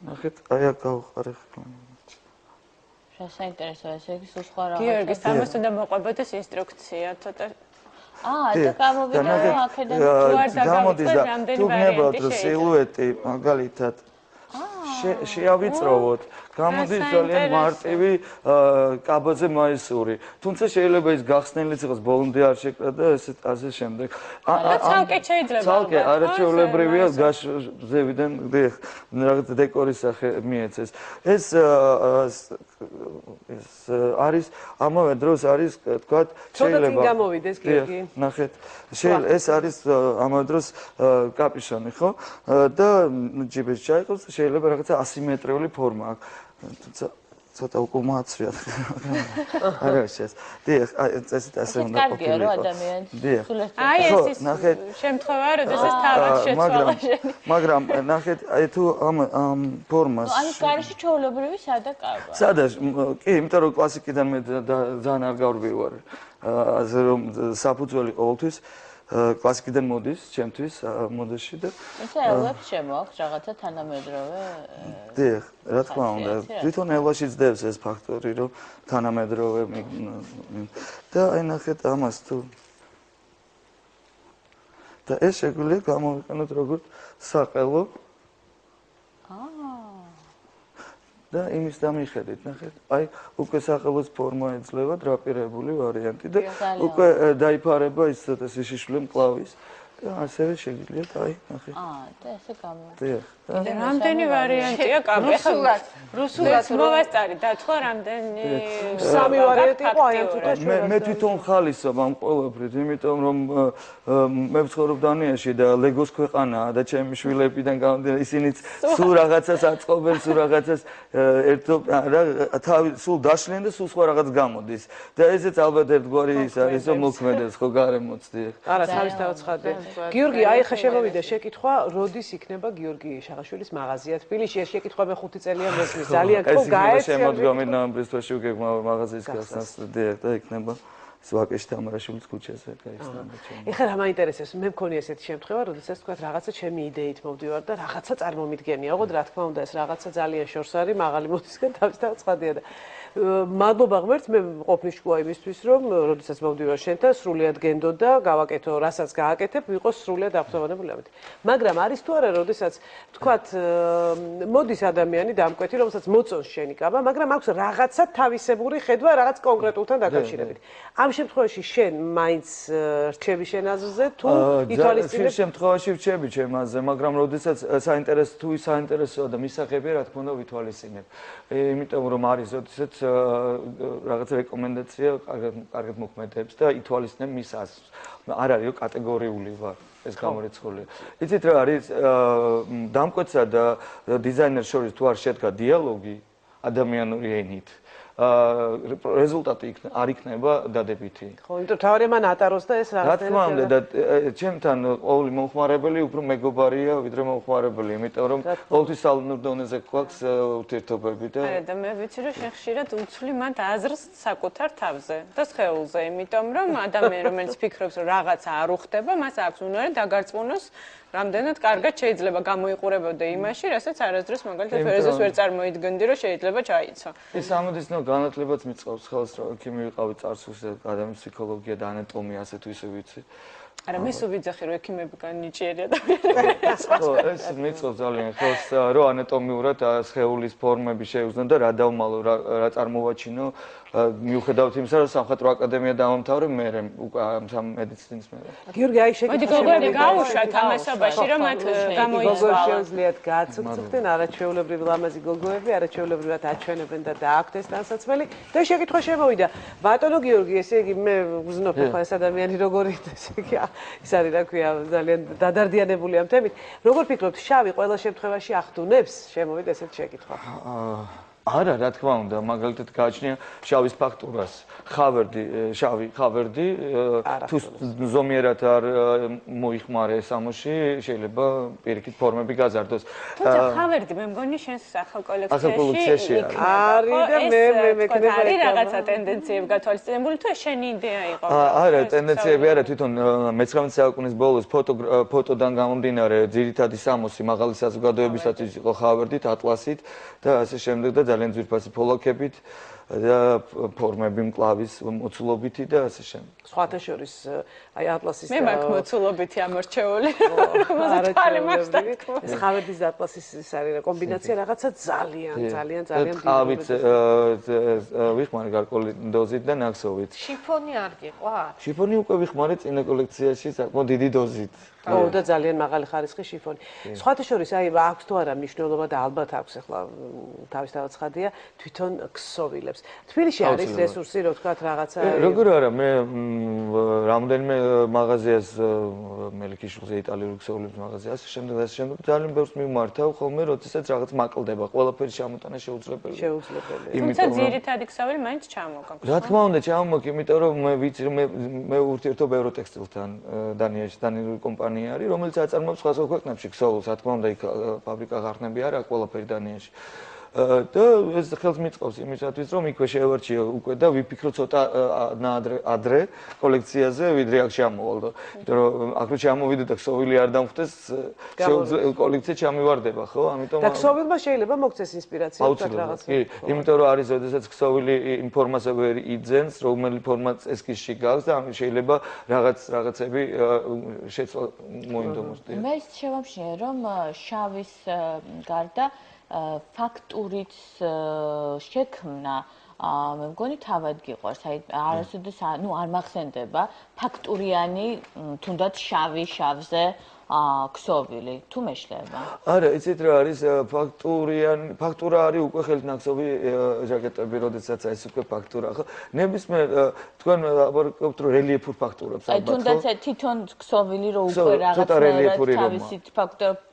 ნახეთ, აი აქ გავხარე ხმა. საინტერესოა, ესე იგი სულ სხვა რაღაცა. გიორგი, ამას უნდა მოყვებოდეს ინსტრუქცია, ცოტა. და გამოვიდა აქედან თუ არ დაგავიწყდეს რამდენი ვარიანტი შეიძლება. თუ გნებავთ რომ სილუეტი მაგალითად შეავიწროვოთ, გამოდის ძალიან მარტივი კაბაზე მაისური. თუმცა შეიძლება ის გახსნილიც იყოს, ბოლომდე არ შეკრა და ასე შემდეგ. ცალკე შეიძლება. ცალკე არაჩვეულებრივია გაშზევიდან რაღაც დეკორის სახე მიეცეს. ეს არის ამავე დროს არის თქვა შეიძლება ცოტა გამოვიდეს გიორგი. ნახეთ. ეს არის ამავე დროს კაპიშონი, ხო? და ჯიბეში ჩაიყოს, შეიძლება რაღაცა ასიმეტრიული ფორმა აქვს. თუმცა ცოტა უკვე მოაცრიათ. არა შეეს. დიახ, წესით ასე უნდა ყოფილიყო. კარგია რომ ადამიანი სულეთ. აი ეს ის შემთხვევაა, როდესაც თავად შეცვალა შენი. მაგრამ ნახეთ, აი თუ ამ ფორმას აი გარეში ჩაოლებრივი სადა კაბა. სადა, კი, იმიტომ რომ კლასიკიდან მე ძალიან არ გავრბივარ. ასე რომ საფუძველი ყოველთვის კლასიკიდან მოდის, ჩემთვის მოდაში და ესე ელებს შემოაქვს რაღაცა თანამედროვე. დიახ, რა თქმა უნდა, თვითონ ელაში ძდებს ეს ფაქტორი, რომ თანამედროვე და აი ნახეთ ამას თუ და ეს შეგვიძლია გამოვიყენოთ როგორც საყელო. და იმის დამიხედით, ნახეთ, აი უკვე საყელოს ფორმა ეძლევა დრაპირებული ვარიანტი და უკვე დაიფარება ის ცოტა სიშიშვლე მკლავის და ასევე შეგიძლიათ აი ნახეთ. და ესე გამოდის. დიახ. რამდენი ვარიანტია კაბა? რუსულად მოვასწარი დათქვა რამდენი სამი ვარიანტი იყო აი ამ თუთა მე თვითონ ხალისობ ამ ყველაფრით, იმიტომ რომ მე ვცხოვრობ დანიაში და ლეგოს ქვეყანაა და ჩემი შვილებიდან გამომდინარე ისინიც სულ რაღაცას აწყობენ, სულ რაღაცას თავი სულ დაშლიან და სულ სხვა რაღაც გამოდის. და ესეც ალბათ ერთგვარი ის არის, რომ მოქმედებს ხო გარემოცდი. არა, თავისთავად ცხადია. გიორგი, აი ხა შემოვიდა შეკითხვა, როდის იქნება გიორგი შაღაშვილის მაღაზია თბილისში? ეს შეკითხვა მე 5 წელია მესმის. ძალიან ხო გაეცი. შემოდგომით ნოემბრის თვეში უკვე მაღაზიის გახსნას და იქნება სვაკეში თამარაშვილის ქუჩაზე გაიხსნება. ეხლა რა მაინტერესებს, მე მქონია ესეთი შემთხვევა, როდესაც თქვა რაღაცა ჩემი იდეით მოვდივარ და რაღაცა წარმომიდგენია, ოღონდ რა თქმა უნდა ეს რაღაცა ძალიან შორს არის, მაღალი მოდისგან თავისთავად ცხადია და მადლობა ღმერთს, მე ყოფნის შუა იმისთვის, რომ როდესაც მოვდივარ შენთან, სრულიად გენდო და გავაკეთო, რასაც გააკეთებ, ვიყოს სრულიად აღფრთოვანებული ამით. მაგრამ არის თუ არა, როდესაც თქვათ, მოდის ადამიანი დამკვეთი, რომელსაც მოწონს შენი კაბა, მაგრამ აქვს რაღაცა თავისებური ხედვა რაღაც კონკრეტულთან დაკავშირებით. ამ შემთხვევაში შენ მაინც რჩები შენ აზრზე თუ ითვალისწინებ? ამ შემთხვევაში რჩები ჩემ აზრზე, მაგრამ როდესაც საინტერესოა და მისაღებია, რა თქმა უნდა ვითვალისწინებ. იმიტომ რომ არის როდესაც რაღაცა რეკომენდაცია კარგად მოქმედებს და ითვალისწინებ მის აზრს. არ არის კატეგორიული ვარ. ეს გამორიცხულია. იცით რა არის დამკვეთსა და დიზაინერს შორის თუ არ შედგა დიალოგი ადამიანური ენით, результаты არ იქნება დადებითი. ხო, იმიტომ თავარი მან ატაროს და ეს რა თქმა უნდა და ჩემთან ყოველი მომხმარებელი უფრო მეგობარია ვიდრე მომხმარებელი, იმიტომ რომ ყოველთვის სალონურ დონეზე გვაქვს ურთიერთობები და არა და მე ვიცი რომ შენ ხშირად უცვლი მათ აზრს საკუთარ თავზე და სხეულზე, იმიტომ რომ ადამიანი რომელიც ფიქრობს რომ რაღაცა არ უხდება, მას აქვს უნარი დაგარწმუნოს რამდენად კარგად შეიძლება გამოიყურებოდა იმაში, რასაც არასდროს მაგალითად ფერეზეს ვერ წარმოიდგენდი, რომ შეიძლება ჩაიცო. ეს ამოდისნო განათლებაც მიწყობს ხელს, რომ იქ მივიყავი წარსულს და ადამიანის ფსიქოლოგია და ანატომია ასე თუ ისე ვიცი. არა, მე სულ ვიძახი რომ ექიმებგან ნიჭიერი ადამიანები. ხო, ეს მიწყობს ძალიან ხელს, რომ ანატომიურად სხეულის ფორმები შეუძლო და რა დავმალო, რა წარმოვაჩინო, მიუხედავად იმისა, რომ სამხატვრო აკადემია დავამთავრე მე ამ მედიცინის მე. გიორგი, აი შეკითხვა მოდი გავუშვათ ამასობაში, რომ მათ გამოიცვალა. შეუძლიათ გაცოცხლდნენ არაჩვეულებრივი ლამაზი გოგოები, არაჩვეულებრივად აჩვენებენ და დააქვთ ეს ტანსაცმელი და შეკითხვა შემოვიდა. ბატონო გიორგი, ესე იგი მე ვზნობ ხო ეს ადამიანი როგორი ესე იგი ის არის რა ქვია ძალიან დადარდიანებული ამ თემით. როგორ ფიქრობთ, შავი ყველა შემთხვევაში ახდუნებს? შემოვიდა ესეთი შეკითხვა. არა, რა თქმა უნდა, მაგალითად გააჩნია შავის ფაქტურას. შავი ხავერდი თუ ზომიერად არ მოიხმარე სამოში, შეიძლება პირიქით ფორმები გაზარდოს. თუმცა ხავერდი მე მგონი შენს ახალ კოლექციაში არის და მე მექნება არის რაღაცა ტენდენციები გათვალისწინებული თუ შენი იდეა იყო? არა, ტენდენციები არა, თვითონ მე-19 საუკუნის ბოლოს ფოტოდან გამომდინარე ძირითადი სამოსი მაღალი საზოგადოებისათვის იყო ხავერდით, ატლასით და ასე შემდეგ და ძალიან ძვირფასი ფოლაკებით და ფორმები მკლავის მოცულობითი და ასე შემდეგ. სხვათა შორის აი ატლასის მე მაქვს მოცულობითი ამორჩეული. ეს ხავერდის და ატლასის ის არის კომბინაცია რაღაცა ძალიან ყავით ვიხმარე გარკვეული დოზით და ნაკსოვით. შიფონი არ გიყვართ? შიფონი უკვე ვიხმარე წინა კოლექციაში საკმაოდ დიდი დოზით. და ძალიან მაღალი ხარისხის შიფონი. სხვათა შორის აი აქვს თუ არა მნიშვნელობა და ალბათ აქვს ახლა თავისთავად ცხადია თვითონ ქსოვილებს. თბილისში არის რესურსი, რო ვთქვათ რაღაცა როგორ არა მე რამდენიმე მაღაზიას მელიქიშვილზე იტალიური ქსოვილების მაღაზიას შემდეგ ძალიან ბევრს მიმართავ ხოლმე როდესაც რაღაც მაკლდება ყველაფერი ჩამოტანა შეუძლებელია. თუმცა ძირითადი ქსოვილი მაინც ჩამოგაქვს. რა თქმა უნდა ჩამოგ, იმიტომ რომ მე ვიცი მე ურთიერთობ ევროტექსტილთან დანიაში დანიური კომპანია არის რომელიც აწარმოებს სხვა ქვეყნებში ქსოვილს, რა თქმა უნდა იქ ფაბრიკა ღარხნები არა ყველა დანიაში. და ეს ხელს მიწყობს იმისათვის რომ იქვე შევარჩიო უკვე და ვიფიქრო ცოტა ადრე კოლექციაზე ვიდრე აქ ჩამოვალ და იმიტომ რომ აქ რო ჩამოვიდე და ქსოვილი არ დამხვდეს კოლექცია ჩამივარდება ხო ამიტომ და ქსოვილმა შეიძლება მოგცეს ინსპირაცია რაღაც კი იმიტომ რომ არის შესაძაც ქსოვილი იმ ფორმაზე ვერ იძენს რომელი ფორმაც ესკიზში გაქვს და შეიძლება რაღაცები შეცვალ მოინდომოს მე შევამჩნიე რომ შავის გარდა ფაქტურით შექმნა მე მგონი თავად გიყვარს აი არასოდეს არ მახსენდება ფაქტურიანი თუნდაც შავზე ქსოვილი თუ მეშლება არა იცით რა არის ფაქტურა არის უკვე ხელით ნახსოვი ჟაკეტები როდესაც ეს უკვე ფაქტურა ხო ნებისმიერ თქვენ ვაბარკობთ რომ რელიეფურ ფაქტურებს ალბათ ხო თუნდაც თვითონ ქსოვილი რო უკვე რაღაცა თავისით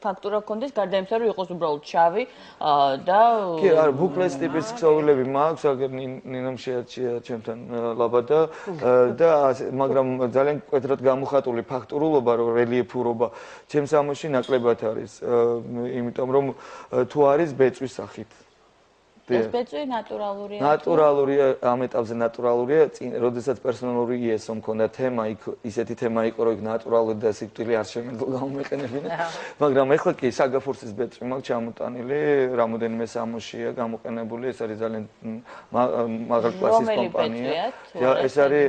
ფაქტურა კონდეს გარდა იმისა რომ იყოს უბრალოდ შავი და კი არა ბუკლეს ტიპის ქსოვილები მაქვს აგერ ნინომ შეარჩია ჩემთან ლაბადა და მაგრამ ძალიან მკვეთრად გამოხატული ფაქტურულობა რო რელიეფურობა ჩემს ამოში ნაკლებად არის იმიტომ რომ თუ არის ბეწვის სახით ეს ბეწვი ნატურალურია ნატურალურია ამ ეტაპზე ნატურალურია როდესაც პერსონალური ISO მქონდა თემა იქ ისეთი თემა იყო რომ იქ ნატურალური და სიკვდილი არ შემეძლო გამომეყენებინა მაგრამ ეხლა კი საგაფურცის ბეწვი მაქვს ჩამოტანილი რამოდენიმე სამოშია გამოყენებული ეს არის ძალიან მაღალ კლასის კომპანია ეს არის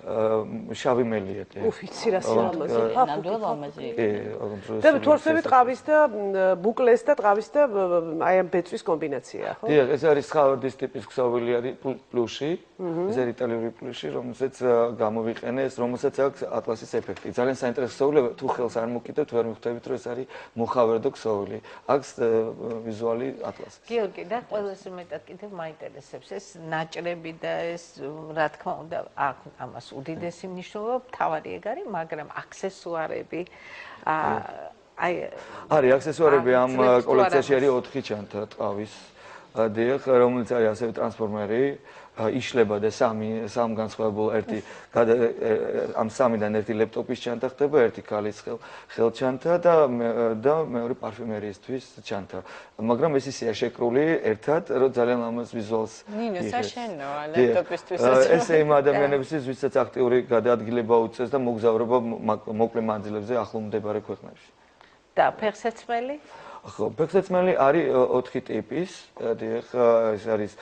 შავი მელიეტი. ufიცი რა სილამაზე. ნამდვილად ლამაზი. და თორსები ტყავის და ბუკლეს და ტყავის და აი ამ ბეწვის კომბინაცია, ხო? დიახ, ეს არის ხავერდის ტიპის ქსოვილი არის პლუში. ეს არის იტალიური პლუში, რომელსაც გამოვიყენეს, რომელსაც აქვს ატლასის ეფექტი. ძალიან საინტერესო ქსოვილია, თუ ხელს არ მოკიდებთ, ვერ მიხვდებით, რომ ეს არის მოხავერდო ქსოვილი. აქვს ვიზუალი ატლასის. გიორგი, და ყველაზე მეტად კიდევ მაინტერესებს ეს ნაჭრები და ეს რა თქმა უნდა ამას უდიდესი მნიშვნელობა თავარი ეგ არის, მაგრამ აქსესუარები არის აქსესუარები ამ კოლექციაში არის 4 ჩანთა ტყავის დიახ, რომელიც არის ასევე ტრანსფორმერი იშლება და სამ განსხვავებულ ერთი ამ სამიდან ერთი ლეპტოპის ჩანთა ხდება, ერთი ქალის ხელჩანთა და მეორე პარფიუმერიისთვის ჩანთა. მაგრამ ეს ისეა შეკრული ერთად, რომ ძალიან ლამაზ ვიზუალს ნინო საშენოა ლეპტოპისთვის ესე იმ ადამიანებისთვის, ვისაც აქტიური გადაადგილება უწევს და მოგზაურობა მოკლე მანძილებზე ახლო მდებარე ქვეყნებში. და ფეხსაცმელი? ხო, ფეხსაცმელი არის 4 ტიპის, დიახ, ეს არის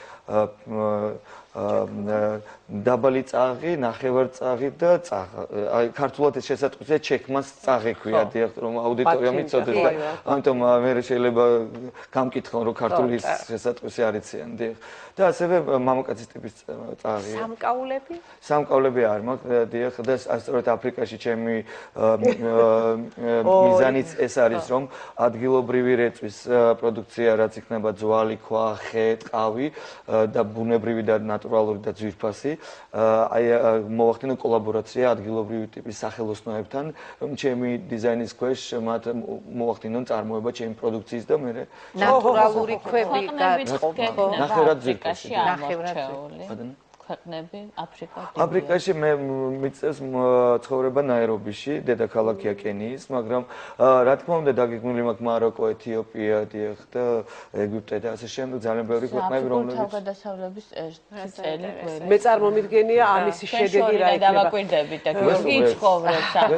დაბალი წაღი, ნახევარწაღი და წაღა. აი ქართულად ეს შესატყვისია ჩექმას წაღი ქვია, დიახ, რომ აუდიტორია მიცოდეს და ამიტომ მე შეიძლება გამკითხონ, რომ ქართული შესატყვისი არ იციან, დიახ. და ასევე მამაკაცის ტიპის წაღია. სამკაულები? სამკაულები არ მაქვს, დიახ, და სწორედ აფრიკაში ჩემი მიზანიც ეს არის, რომ ადგილობრივი რეწვის პროდუქცია, რაც იქნება ძვალი, ქვა, ხე, ტყავი და ბუნებრივი და ნატურალური და ძვირფასი, აი მოვახდინო კოლაბორაცია ადგილობრივი ტიპის სახელოსნოებთან, რომ ჩემი დიზაინის ქვეშ მათ მოვახდინონ წარმოება ჩემი პროდუქციის და მე ნატურალური ქვები გაწყობ. ნახევრად ძვირფასი. ნახევრად ქვეყნები აფრიკაში მე მიწევს ცხოვრება ნაირობიში, დედაქალაქია კენიის, მაგრამ რა თქმა უნდა დაგეგმილი მაქვს მაროკო, ეთიოპია, დიახ და ეგვიპტე და ასე შემდეგ ძალიან ბევრი ქვეყნები რომლებიც თავგადასავლების ერთი წელი მე წარმომიდგენია ამისი შედეგი რა იქნება. დავაკვირდებით და გიორგი ცხოვრობს ამ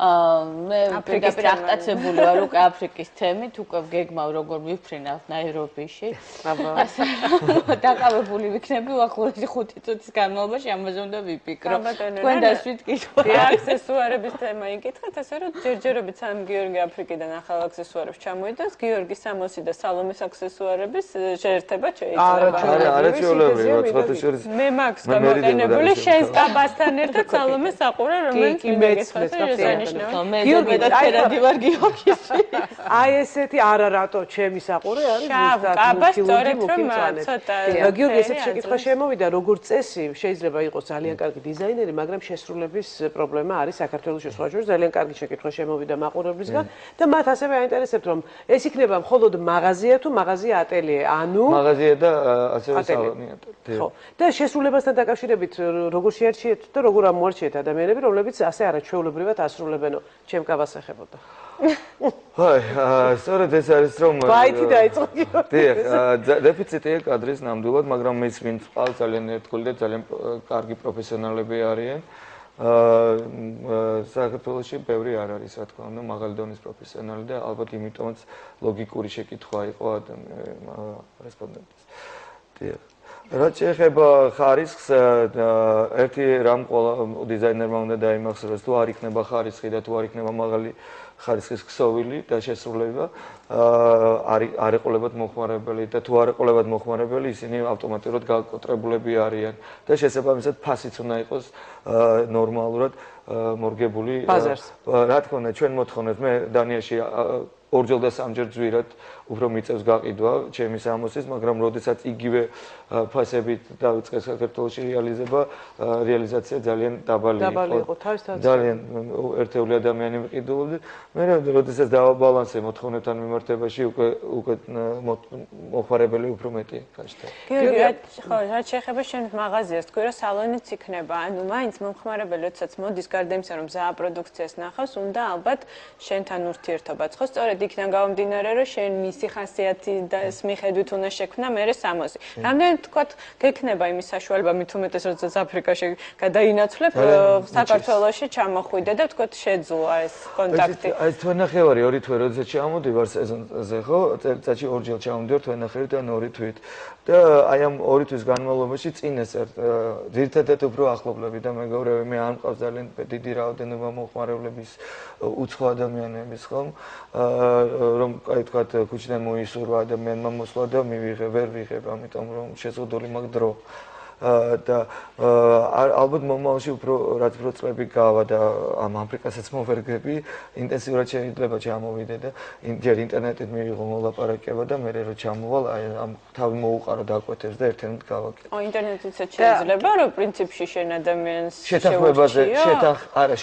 მე პირდაპირ აღტაცებული ვარ უკვე აფრიკის თემით, უკვე გეგმავ როგორ ვიფრინავ ნაირობიში. დაკავებული ვიქნები უახლოესი 5 წუთის განმავლობაში ამაზე უნდა ვიფიქრო. თქვენ დასვით კითხვა. აქსესუარების თემა იკითხეთ, ასე რომ ჯერჯერობით სამ გიორგი აფრიკიდან ახალ აქსესუარებს ჩამოიტანს, გიორგი სამოსი და სალომეს აქსესუარების შეერთება შეიძლება. არა ჩვეულებრივია, ცოტა შორის. მე მაქვს გამოყენებული შენს კაბასთან ერთად სალომეს საყურე, რომელიც გიორგი და ფერადი ვარ გიორგის. აი ესეთი არა რატო ჩემი საყურე არის ზუსტად კაბას სწორედ რომ ცოტა გიორგი ესეთი შეკითხვა შემოვიდა როგორც წესი შეიძლება იყოს ძალიან კარგი დიზაინერი მაგრამ შესრულების პრობლემა არის საქართველოს სხვა შორის ძალიან კარგი შეკითხვა შემოვიდა მაყურებლისგან და მათ ასევე აინტერესებთ რომ ეს იქნება მხოლოდ მაღაზია თუ მაღაზია ატელიე ანუ მაღაზია და ასევე სალონია ხო და შესრულებასთან დაკავშირებით როგორ შეარჩიეთ და როგორ ამოარჩიეთ ადამიანები რომლებიც ასე არაჩვეულებრივად ასრულებენო ჩემ კაბას ეხებოდა აი სწორედ ეს არის რომ ბაითი დაიწყო დიახ დეფიციტია კადრის ნამდვილად მაგრამ მის ვინც ყავს ძალიან ერთგული და ძალიან კარგი პროფესიონალები არიან საქართველოში ბევრი არ არის რა თქმა უნდა მაღალი დონის პროფესიონალი და ალბათ იმიტომაც ლოგიკური შეკითხვა იყო რესპონდენტის დიახ რაც შეეხება ხარისხს ერთი რამ ყველა დიზაინერმა უნდა დაიმახსოვროს თუ არ იქნება ხარისხი და თუ არ იქნება მაღალი ხარისხის ქსოვილი და შესრულება არ ეყოლებათ მოხმარებელი და თუ არ ეყოლებათ მოხმარებელი ისინი ავტომატურად გაკოტრებულები არიან და შესაბამისად ფასიც უნდა იყოს ნორმალურად მორგებული რა თქმა უნდა ჩვენ მოთხოვნებს მე დანიაში ორჯერ და სამჯერ ძვირად უფრო მიწევს გაყიდვა ჩემი სამოსის მაგრამ როდესაც იგივე ფასებით დავიწყე საქართველოში რეალიზაცია ძალიან დაბალი იყო ძალიან ერთეული ადამიანი მიყიდულობდი მე როდესაც დავაბალანსე მოთხოვნებთან მიმართებაში უკვე მოხმარებელი უფრო მეტი გაჩნდა გიორგი ხო რაც შეეხება შენ მაღაზიას თქვი რომ სალონიც იქნება ანუ მაინც მომხმარებელი როდესაც მოდის გარდა იმისა რომ ზაა პროდუქციას ნახავს უნდა ალბათ შენთან ურთიერთობაც ხო სწორედ იქიდან გამომდინარე რომ შენ მისი ხასიათი და ეს მიხედვით უნდა შექმნა მერე სამოსი. რამდენი თქვა გექნება იმის საშუალება მით უმეტეს როდესაც აფრიკაში გადაინაცვლებ საქართველოში ჩამოხვიდე და თქვა შეძლო ეს კონტაქტი. აი თქვენ ნახევარი ორი თვე როდესაც ჩამოდივარ სეზონზე ხო წელიწადში ორჯერ ჩამოდივარ თქვენ ნახევრიდან ორი თვით და აი ამ ორი თვის განმავლობაში წინეს ძირითადად უფრო ახლობლები და მეგობრები მე არ მყავს ძალიან დიდი რაოდენობა მოხმარებლების უცხო ადამიანების ხომ რომ აი თქვა ქუჩიდან მოისურვა ადამიანმა მოსვლა და ვერ ვიღებ ამიტომ რომ შეზღუდული მაქვს დრო და ალბათ მომავალში უფრო რაც უფრო წლები გავა და ამ აფრიკასაც მოვერგები ინტენსიურად შეიძლება ჩამოვიდე და ჯერ ინტერნეტით მივიღო მოლაპარაკება და მე რო ჩამოვალ აი ამ თავი მოუყარო დაკვეთებს და ერთენად გავაკეთე. ინტერნეტითაც შეიძლება რომ პრინციპში შენ ადამიანს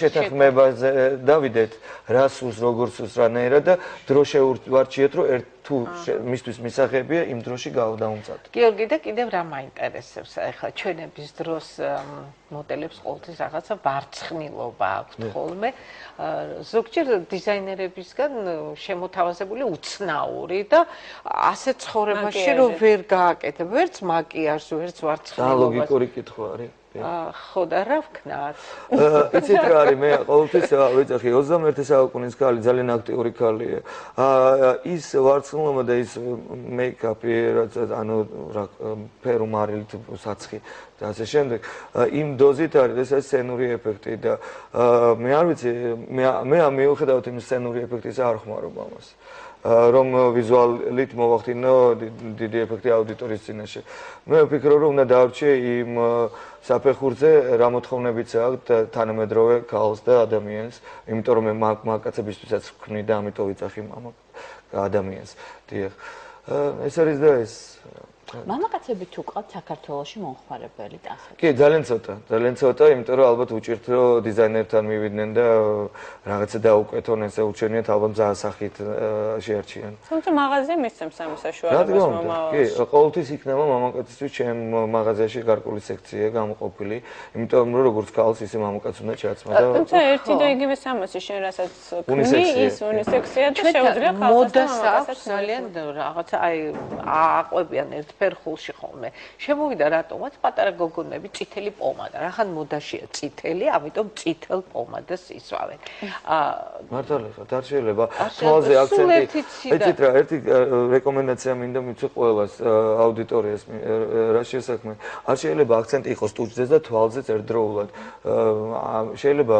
შეთანხმებაზე დავიდეთ რა სულს როგორ სულს რანაირად და დრო შევარჩიეთ რომ თუ მისთვის მისაღებია იმ დროში გავდაუმწათ. გიორგი და კიდევ რა მაინტერესებს ახლა ჩვენების დროს მოდელებს ყოველთვის რაღაცა ვარცხნილობა აქვთ ხოლმე ზოგჯერ დიზაინერებისგან შემოთავაზებული უცნაური და ასე ცხოვრებაში რომ ვერ გააკეთებ ვერც მაკიაჟს ვერც ვარცხნილობას. და ლოგიკური კითხვა არის. ხო და რა ვქნათ? იცით რა არის მე ყოველთვის ვეძახი 21 საუკუნის ქალი ძალიან აქტიური ქალია. ის ვარცხნილობა და ის მეიკაპი რაც ანუ რა ფერუმარილი საცხი და ასე შემდეგ იმ დოზით არის ეს სცენური ეფექტი და მე არ ვიცი მე მიუხედავად იმ სცენური ეფექტის არ ხმარობ ამას. რომ ვიზუალით მოვახდინო დიდი ეფექტი აუდიტორიის წინაშე. მე ვფიქრობ რომ უნდა დავრჩიე იმ საფეხურზე რა მოთხოვნებიც აქვს თანამედროვე ქალს და ადამიანს, იმიტომ რომ მე მაკაცებისთვისაც ვქმნი და ამიტომ ვიძახი ადამიანს. დიახ. ეს არის და ეს მამაკაცები თუ ყავთ საქართველოში მომხმარებელი ტახები? კი, ძალიან ცოტა, იმიტომ რომ ალბათ უჭირთ რომ დიზაინერთან მივიდნენ და რაღაცა დაუკვეთონ, ესე უჩვენიათ ალბათ ზაასახით შეარჩიან. თუმცა მაღაზია მისცემს ამ საშუალებას მომავალში. კი, ყოველთვის იქნება მამაკაცისთვის ჩემ მაღაზიაში გარკვეული სექცია გამოყოფილი, იმიტომ რომ როგორც ქალს ისე მამაკაც უნდა ჩაცმა და თუმცა ერთი და იგივე სამოსი შენ რასაც ქმნი ის უნისექსია და შეუძლია ქალსაც მოდას აქვს ძალიან რაღაცა აი აყვებიან ერთ ფერხულში ხოლმე. შემოვიდა რატომაც პატარა გოგონები წითელი პომადა. რახან მოდაშია წითელი, ამიტომ წითელ პომადას ისვავენ. მართალია ხარ, არ შეიძლება თვალზე აქცენტი. ეცით რა, ერთი რეკომენდაცია მინდა მიცე ყველას აუდიტორიას რა შესაქმე. არ შეიძლება აქცენტი იყოს ტუჩზე და თვალზეც ერთდროულად. შეიძლება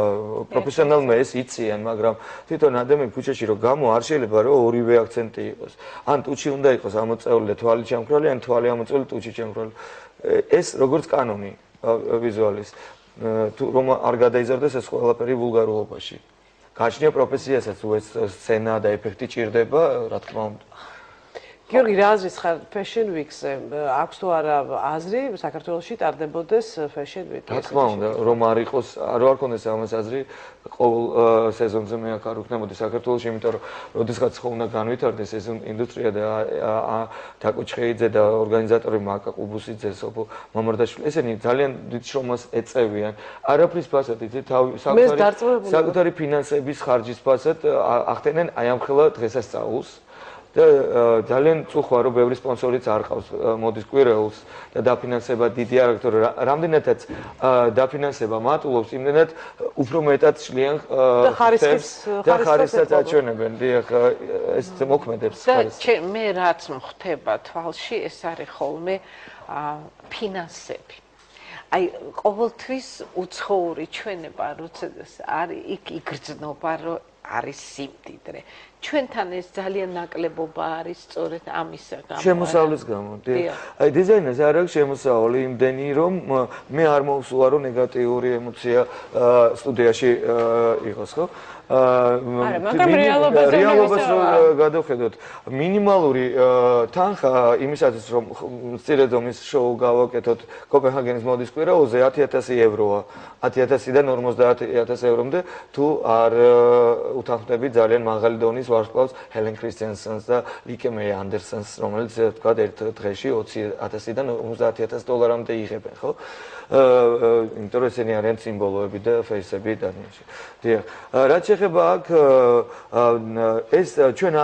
პროფესიონალმა ეს იციან, მაგრამ თვითონ ადამიანი ქუჩაში რო გამო არ შეიძლება რომ ორივე აქცენტი იყოს. ან ტუჩი უნდა იყოს ამოწეული და თვალი ჩამქრალი, ან თვალი ამოწეული ტუჩი ჩამქრალი. ეს როგორც კანონი ვიზუალის თუ რომ არ გადაიზარდეს ეს ყველაფერი ვულგარულობაში. გაჩნია პროფესიასაც თუ ეს სცენა და ეფექტი ჭირდება, რა თქმა უნდა. გიორგი, რა აზრის ხარ Fashion Week-ზე? აქვს თუ არა აზრი საქართველოში ტარდებოდეს Fashion Week? რა თქმა უნდა, რომ არ იყოს, არ ქონდეს ამას აზრი, ყოველ სეზონზე მე აქ არ ვქნებოდი საქართველოში, იმიტომ რომ როდესაც ხო უნდა განვითარდეს ეს ინდუსტრია და დაკუჩხეიძე და ორგანიზატორი მაკა ყუბუსიძე, სოფო მამარდაშვილი, ესენი ძალიან დიდ შრომას ეწევიან. არაფრის ფასად იცით, საკუთარი ფინანსების ხარჯის ფასად ახდენენ აი ამ ხელა დღესასწაულს. და ძალიან წუხვა რომ ბევრი სპონსორიც არ ყავს მოდის კვირეულს და დაფინანსება დიდი არ აქვს, თორე რამდენადაც დაფინანსება მატულობს, იმდენად უფრო მეტად შლიან ხარისხსაც აჩვენებენ. დიახ, ეს მოქმედებს ხარისხი. და მე რაც მხდება თვალში, ეს არის ხოლმე ფინანსები. აი ყოველთვის უცხოური ჩვენება როდესაც არის იქ იგრძნობა რომ არის სიმდიდრე. ჩვენთან ეს ძალიან ნაკლებობა არის სწორედ ამისა გამო. შემოსავლის გამო. აი დიზაინერს არ აქვს შემოსავალი იმდენი რომ მე არ მოვსულა რომ ნეგატიური ემოცია სტუდიაში იყოს, ხო? მაგრამ რეალობას გადავხედოთ. მინიმალური თანხა იმისათვის რომ მცირე ზომის შოუ გავაკეთოთ კოპენჰაგენის მოდის კვირაულზე 10,000 ევროა. 10,000-დან 50,000 ევრომდე თუ არ უთანხმდები ძალიან მაღალი დონის ვარსკვლავს ჰელენ ქრისტიანსენს და ლიკე მეი ანდერსენს, რომელიც თქვა ერთ დღეში 20,000-დან 50,000 დოლარამდე იღებენ, ხო? იმიტომ რომ ესენი არიან სიმბოლოები და ფეისები დანიაში. დიახ. რაც შეეხება აქ ეს ჩვენ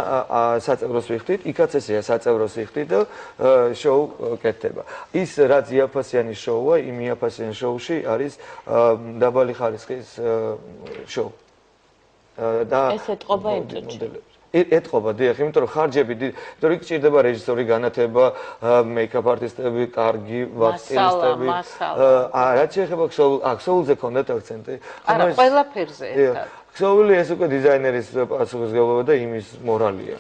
საწევროს ვიხდით, იქაც ესეა საწევროს ვიხდით და შოუ კეთდება. ის რაც იაფასიანის შოუა, იმ იაფასიანის შოუში არის დაბალი ხარისხის შოუ. და ეს ეთყობა ინტერნეტში. ეთყობა, დიახ, იმიტომ რომ ხარჯები, იმიტომ რომ იქ ჭირდება რეჟისორი, განათება, მეიქაპ არტისტები, კარგი ვატსტილისტები. რაც შეეხება ქსოვილზე ქონდათ აქცენტი. არა, ყველაფერზე ერთად. ქსოვილი ეს უკვე დიზაინერის პასუხისმგებლობა და იმის მორალია.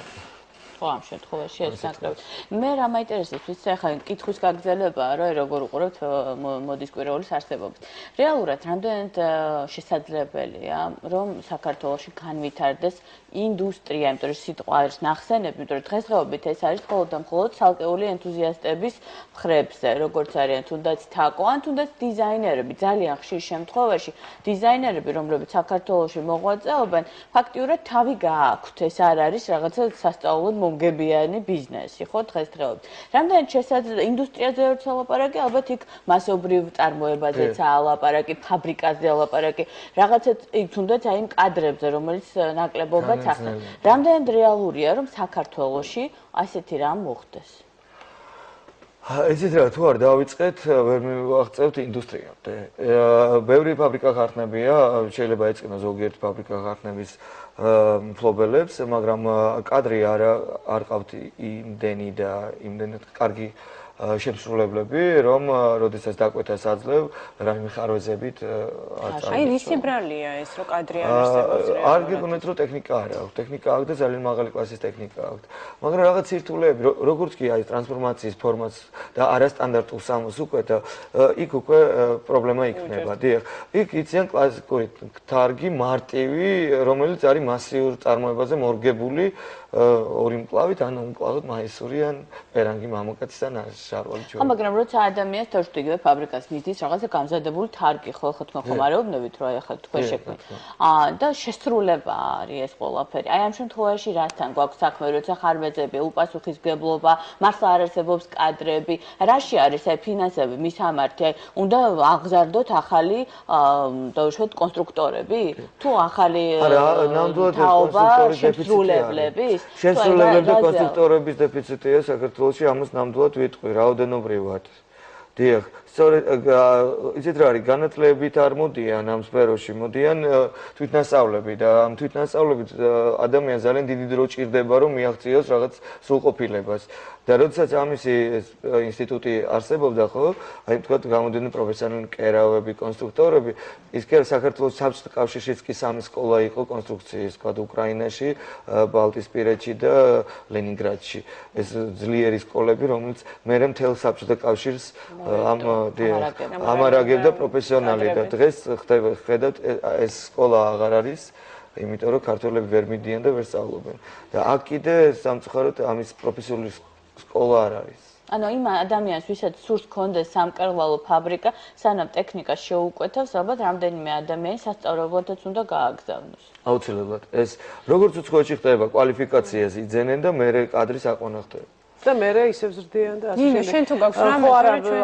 ხო, ამ შემთხვევაში ეს ნაკლებად. მე რა მაინტერესებს, ვიცი, ახლა კითხვის გაგრძელებაა, რომ როგორ უყურებთ მოდის კვირაულის არსებობას. რეალურად რამდენად შესაძლებელია, რომ საქართველოში განვითარდეს ინდუსტრია, იმიტომ რომ სიტყვა არის ნახსენები, იმიტომ რომ დღესდღეობით ეს არის მხოლოდ და მხოლოდ ცალკეული ენთუზიასტების მხრებზე, როგორც არიან თუნდაც თაკო, ან თუნდაც დიზაინერები, ძალიან ხშირ შემთხვევაში დიზაინერები, რომლებიც საქართველოში მოღვაწეობენ, ფაქტიურად თავი გააქვთ, ეს არ არის რაღაცა სასწაულად მომგებიანი ბიზნესი, ხო, დღესდღეობით. რამდენად შესაძლოა ინდუსტრიაზე ვერც ალაპარაკი, ალბათ იქ მასობრივ წარმოებაზეცაა ალაპარაკი, ფაბრიკაზე ალაპარაკი, რაღაცა თუნდაც აი იმ კადრებზე, რომელიც ნაკლებობაც ახდენს. რამდენად რეალურია, რომ საქართველოში ასეთი რამ მოხდეს? ესეთ რა თუ არ დავიწყეთ, ვერ მივაღწევთ ინდუსტრიამდე. ბევრი ფაბრიკა ხარხნებია, შეიძლება ეწყინოს ზოგიერთ ფაბრიკა ხარხნების მფლობელებს, მაგრამ კადრი არ ყავთ იმდენი და იმდენად კარგი შემსრულებლები, რომ როდესაც დაკვეთას აძლევ, რაიმე ხარვეზებით აწარმოებს. აი, ისი ბრალია ეს, რომ კადრი არ არსებობს რეალურად. არ გიგონეთ, რომ ტექნიკა არ აქვს. ტექნიკა აქვს და ძალიან მაღალი კლასის ტექნიკა აქვს. მაგრამ რაღაც სირთულეები, როგორც კი არის ტრანსფორმაციის ფორმაც და არასტანდარტულ სამოს უკვე და იქ უკვე პრობლემა იქნება. დიახ, იქ იციან კლასიკური თარგი, მარტივი, რომელიც არის მასიურ წარმოებაზე მორგებული ორი მკლავით, ან უმკლავად მაისური ან პერანგი მამაკაცის ან შარვალი ჯვარი. ხო, მაგრამ როცა ადამიანს თავშთ იგივე ფაბრიკას მიდის, რაღაცა გამზადებული თარგი, ხო, ხეთქმა ხომარეობნებით, რომ აი ახლა თქვენ შექმნით. და შესრულება არის ეს ყველაფერი. აი ამ შემთხვევაში რასთან გვაქვს საქმე, როცა ხარვეზები, უპასუხისმგებლობა, მართლა არ არსებობს კადრები, რაში არის აი ფინანსები, მისამართი, აი უნდა აღზარდოთ ახალი დავუშვათ კონსტრუქტორები, თუ ახალი თაობა შესრულებლების შესრულებლების და კონსტრუქტორების დეფიციტია საქართველოში, ამას ნამდვილად ვიტყვი. რაოდენობრივად. დიახ, სწორედ იცით რა არის, განათლებით არ მოდიან ამ სფეროში, მოდიან თვითნასწავლები და ამ თვითნასწავლებით ადამიანს ძალიან დიდი დრო ჭირდება, რომ მიაღწიოს რაღაც სრულყოფილებას. და როდესაც ამისი ინსტიტუტი არსებობდა, ხო, აი თქვა გამოდიოდნენ პროფესიონალური კერავები, კონსტრუქტორები, ის კი საქართველოს საბჭოთა კავშირშიც კი სამი სკოლა იყო კონსტრუქციის, თქვა უკრაინაში, ბალტიისპირეთში და ლენინგრადში. ეს ძლიერი სკოლები, რომელიც მერე მთელ საბჭოთა კავშირს ამარაგებდა პროფესიონალი და დღეს ხედავთ ეს სკოლა აღარ არის, იმიტომ რომ ქართველები ვერ მიდიან და ვერ სწავლობენ. და აქ კიდე სამწუხაროდ ამის პროფესიული სკოლა არ არის. ანუ იმ ადამიანს, ვისაც სურს კონდეს სამკერვალო ფაბრიკა, სანამ ტექნიკა შეუკვეთავს, ალბათ რამდენიმე ადამიანი სასწავლებლადაც უნდა გააგზავნოს. აუცილებლად. ეს როგორც უცხოეთში ხდება, კვალიფიკაციას იძენენ და მერე კადრის აყვანა ხდება. და მე ისევ ზრდიან და ასე შემდეგ. შენ თუ გაქვს რამე,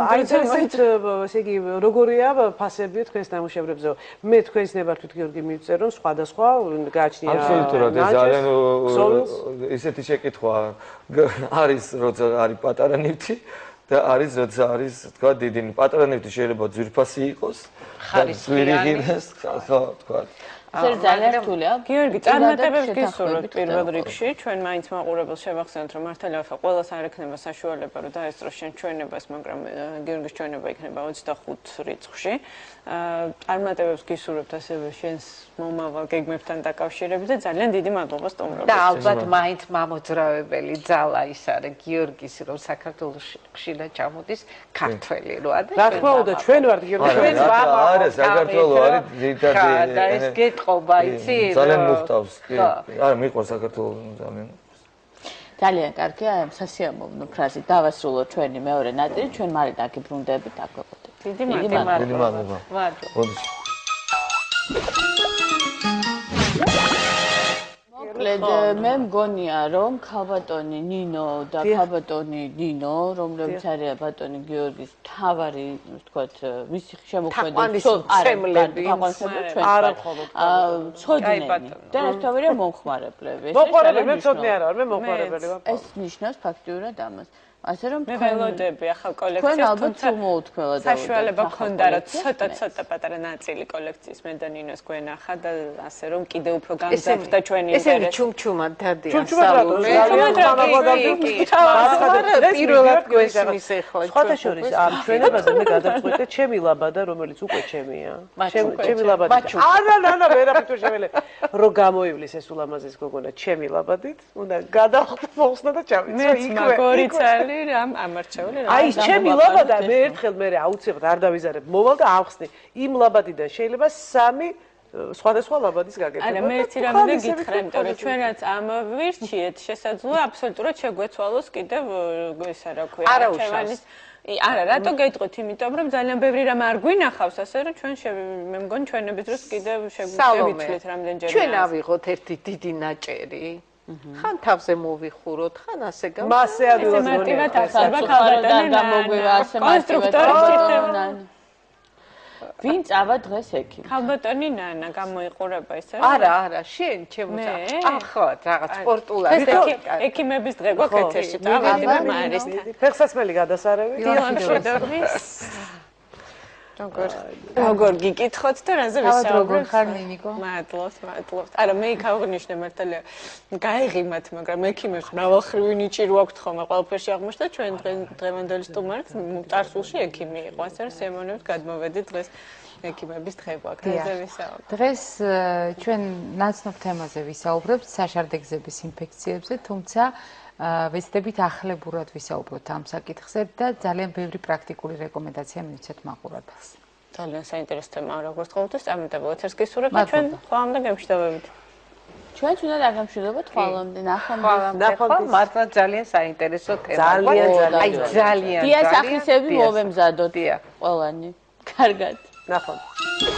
აი ესე იგი როგორია ფასები თქვენს ნამუშევრებზე? მე თქვენს ნებართვით გიორგი მივწერე, რომ სხვადასხვა გააჩნია. აბსოლუტურად, ეს ძალიან ისეთი შეკითხვა არის, როცა არის პატარა ნივთი და არის, როცა არის, თქვა, დიდი ნივთი. პატარა ნივთი შეიძლება ძვირფასი იყოს, ხარისხიანი, ხო, თქვა. ეს ძალიან რთულია. გიორგი, წარმატებებს გისურვებთ პირველ რიგში. ჩვენ მაინც მაყურებელს შევახსენოთ, რომ მართალია ახლა ყველას არ ექნება საშუალება, რომ დაესწროს შენ ჩვენებას, მაგრამ გიორგის ჩვენება იქნება 25 რიცხვში. წარმატებებს გისურვებთ ასევე შენს მომავალ გეგმებთან დაკავშირებით და ძალიან დიდი მადლობა სტუმრობისთვის. და ალბათ მაინც მამოძრავებელი ძალა ის არის გიორგის, რომ საქართველოში ხშირად ჩამოდის ქართველი რო არის. რა თქმა უნდა, ჩვენ ვართ გიორგი, ჩვენ არა, საქართველო არის ძირითადი და ეს გეტყობა, იცი? ძალიან მოხტავს. არა, მიყვარს საქართველო ძალიან. ძალიან კარგია, სასიამოვნო ფრაზი. დავასრულოთ ჩვენი მეორე ნაწილი, ჩვენ მალე დაგიბრუნდებით, აკვირდებით. დიდი მადლობა. დიდი მადლობა. მადლობა. მოკლედ მე მგონია რომ ქალბატონი ნინო და ქალბატონი ნინო, რომლებიც არიან ბატონი გიორგის მთავარი, ვთქვათ, მისი შემოქმედების თაყვანისმცემლები, არა მხოლოდ ცოდნენი და რასთავარია მომხმარებლები. მოყარებელი, მე ცოდნე არა ვარ, მე მომხმარებელი ვარ. ეს ნიშნავს ფაქტიურად ამას. ასე რომ მე ველოდები ახალ თქვენ კოლექციას, ალბათ მოუთქველად საშუალება გქონდა რომ ცოტა პატარა ნაწილი კოლექციის მე და ნინოს გვენახა და ასე რომ კიდე უფრო გამძაფრდა ჩვენი ინტერესი. ესენი ჩუმჩუმად დადიან სალონში. პირველად გვესმის ახლა. სხვათა შორის ამ ჩვენებაზე მე გადავწყვიტე ჩემი ლაბადა, რომელიც უკვე ჩემია. ჩემი ლაბადი. არა, ვერაფერ შეველე. რო გამოივლის ეს ულამაზეს გოგონა ჩემი ლაბადით, უნდა გადავხდე მოხსნა და ჩავიცვა იქვე. მე მაგორიცალი რამ ამარჩეული რა. აი ჩემი ლაბადა მე ერთხელ მე აუცილებლად არ დავიზარებ მოვალ და ავხსნი. იმ ლაბადიდან შეიძლება 3 სხვადასხვა ლაბადის გაკეთება. არა, მე ერთი რამე გითხრა, იმიტომ რომ ჩვენ რაც ამოვირჩიეთ, შესაძლოა აბსოლუტურად შეგვეცვალოს კიდევ ისა რა ქვია, არაუშავს. არა, რატო გეტყვით, იმიტომ რომ ძალიან ბევრი რამ არ გვინახავს, ასე რომ ჩვენ მე მგონი ჩვენების დროს კიდევ შეგვიცვლით რამდენჯერ. ჩვენ ავიღოთ ერთი დიდი ნაჭერი. ხან თავზე მოვიხუროთ, ხან ასე გამ. მასე ადვილად მარტივად ახალბა ქალბატონი გამოგვივა ასე კონსტრუქტორი. ვინ წავა დღეს ექიმს? ქალბატონი ნანა გამოიყურება ისე? არა, შენ ჩემოცა. ახლა რაღაც სპორტულად. ექიმების დღე გვაქვს ეთერში, წავედი და მარის. ფეხსაცმელი გადასარევი. დილამშვიდობის. როგორ გიკითხოთ და რაზე ვისაუბროთ? როგორ ხარ ნინიკო? მადლობთ. არა, მე იქ აღნიშნე მართალია გაეღიმათ, მაგრამ ექიმებს მრავალხრივი ნიჭი რო აქვთ ხოლმე, ყველაფერში აღმოჩნდა ჩვენ დღევანდელი სტუმარიც ტარსულში ექიმი იყო, ასე რომ სიამოვნებით გადმოვედი დღეს ექიმების დღე გვაქვს, რაზე ვისაუბროთ? დღეს ჩვენ ნაცნობ თემაზე ვისაუბრებთ, საშარდეგზების ინფექციებზე, თუმცა ვეცდებით ახლებურად ვისაუბროთ ამ საკითხზე და ძალიან ბევრი პრაქტიკული რეკომენდაცია მივცეთ მაყურებელს. ძალიან საინტერესო თემაა, როგორც ყოველთვის წარმატებულ ეთერს გისურვებთ და ჩვენ ხვალამდე გემშვიდობებით. ჩვენც უნდა დაგემშვიდობოთ ხვალამდე, ნახვამდის. მართლა ძალიან საინტერესო თემა. ძალიან. დიას ახისები მოვემზადოთ. ყველანი. კარგად. ნახვამდის.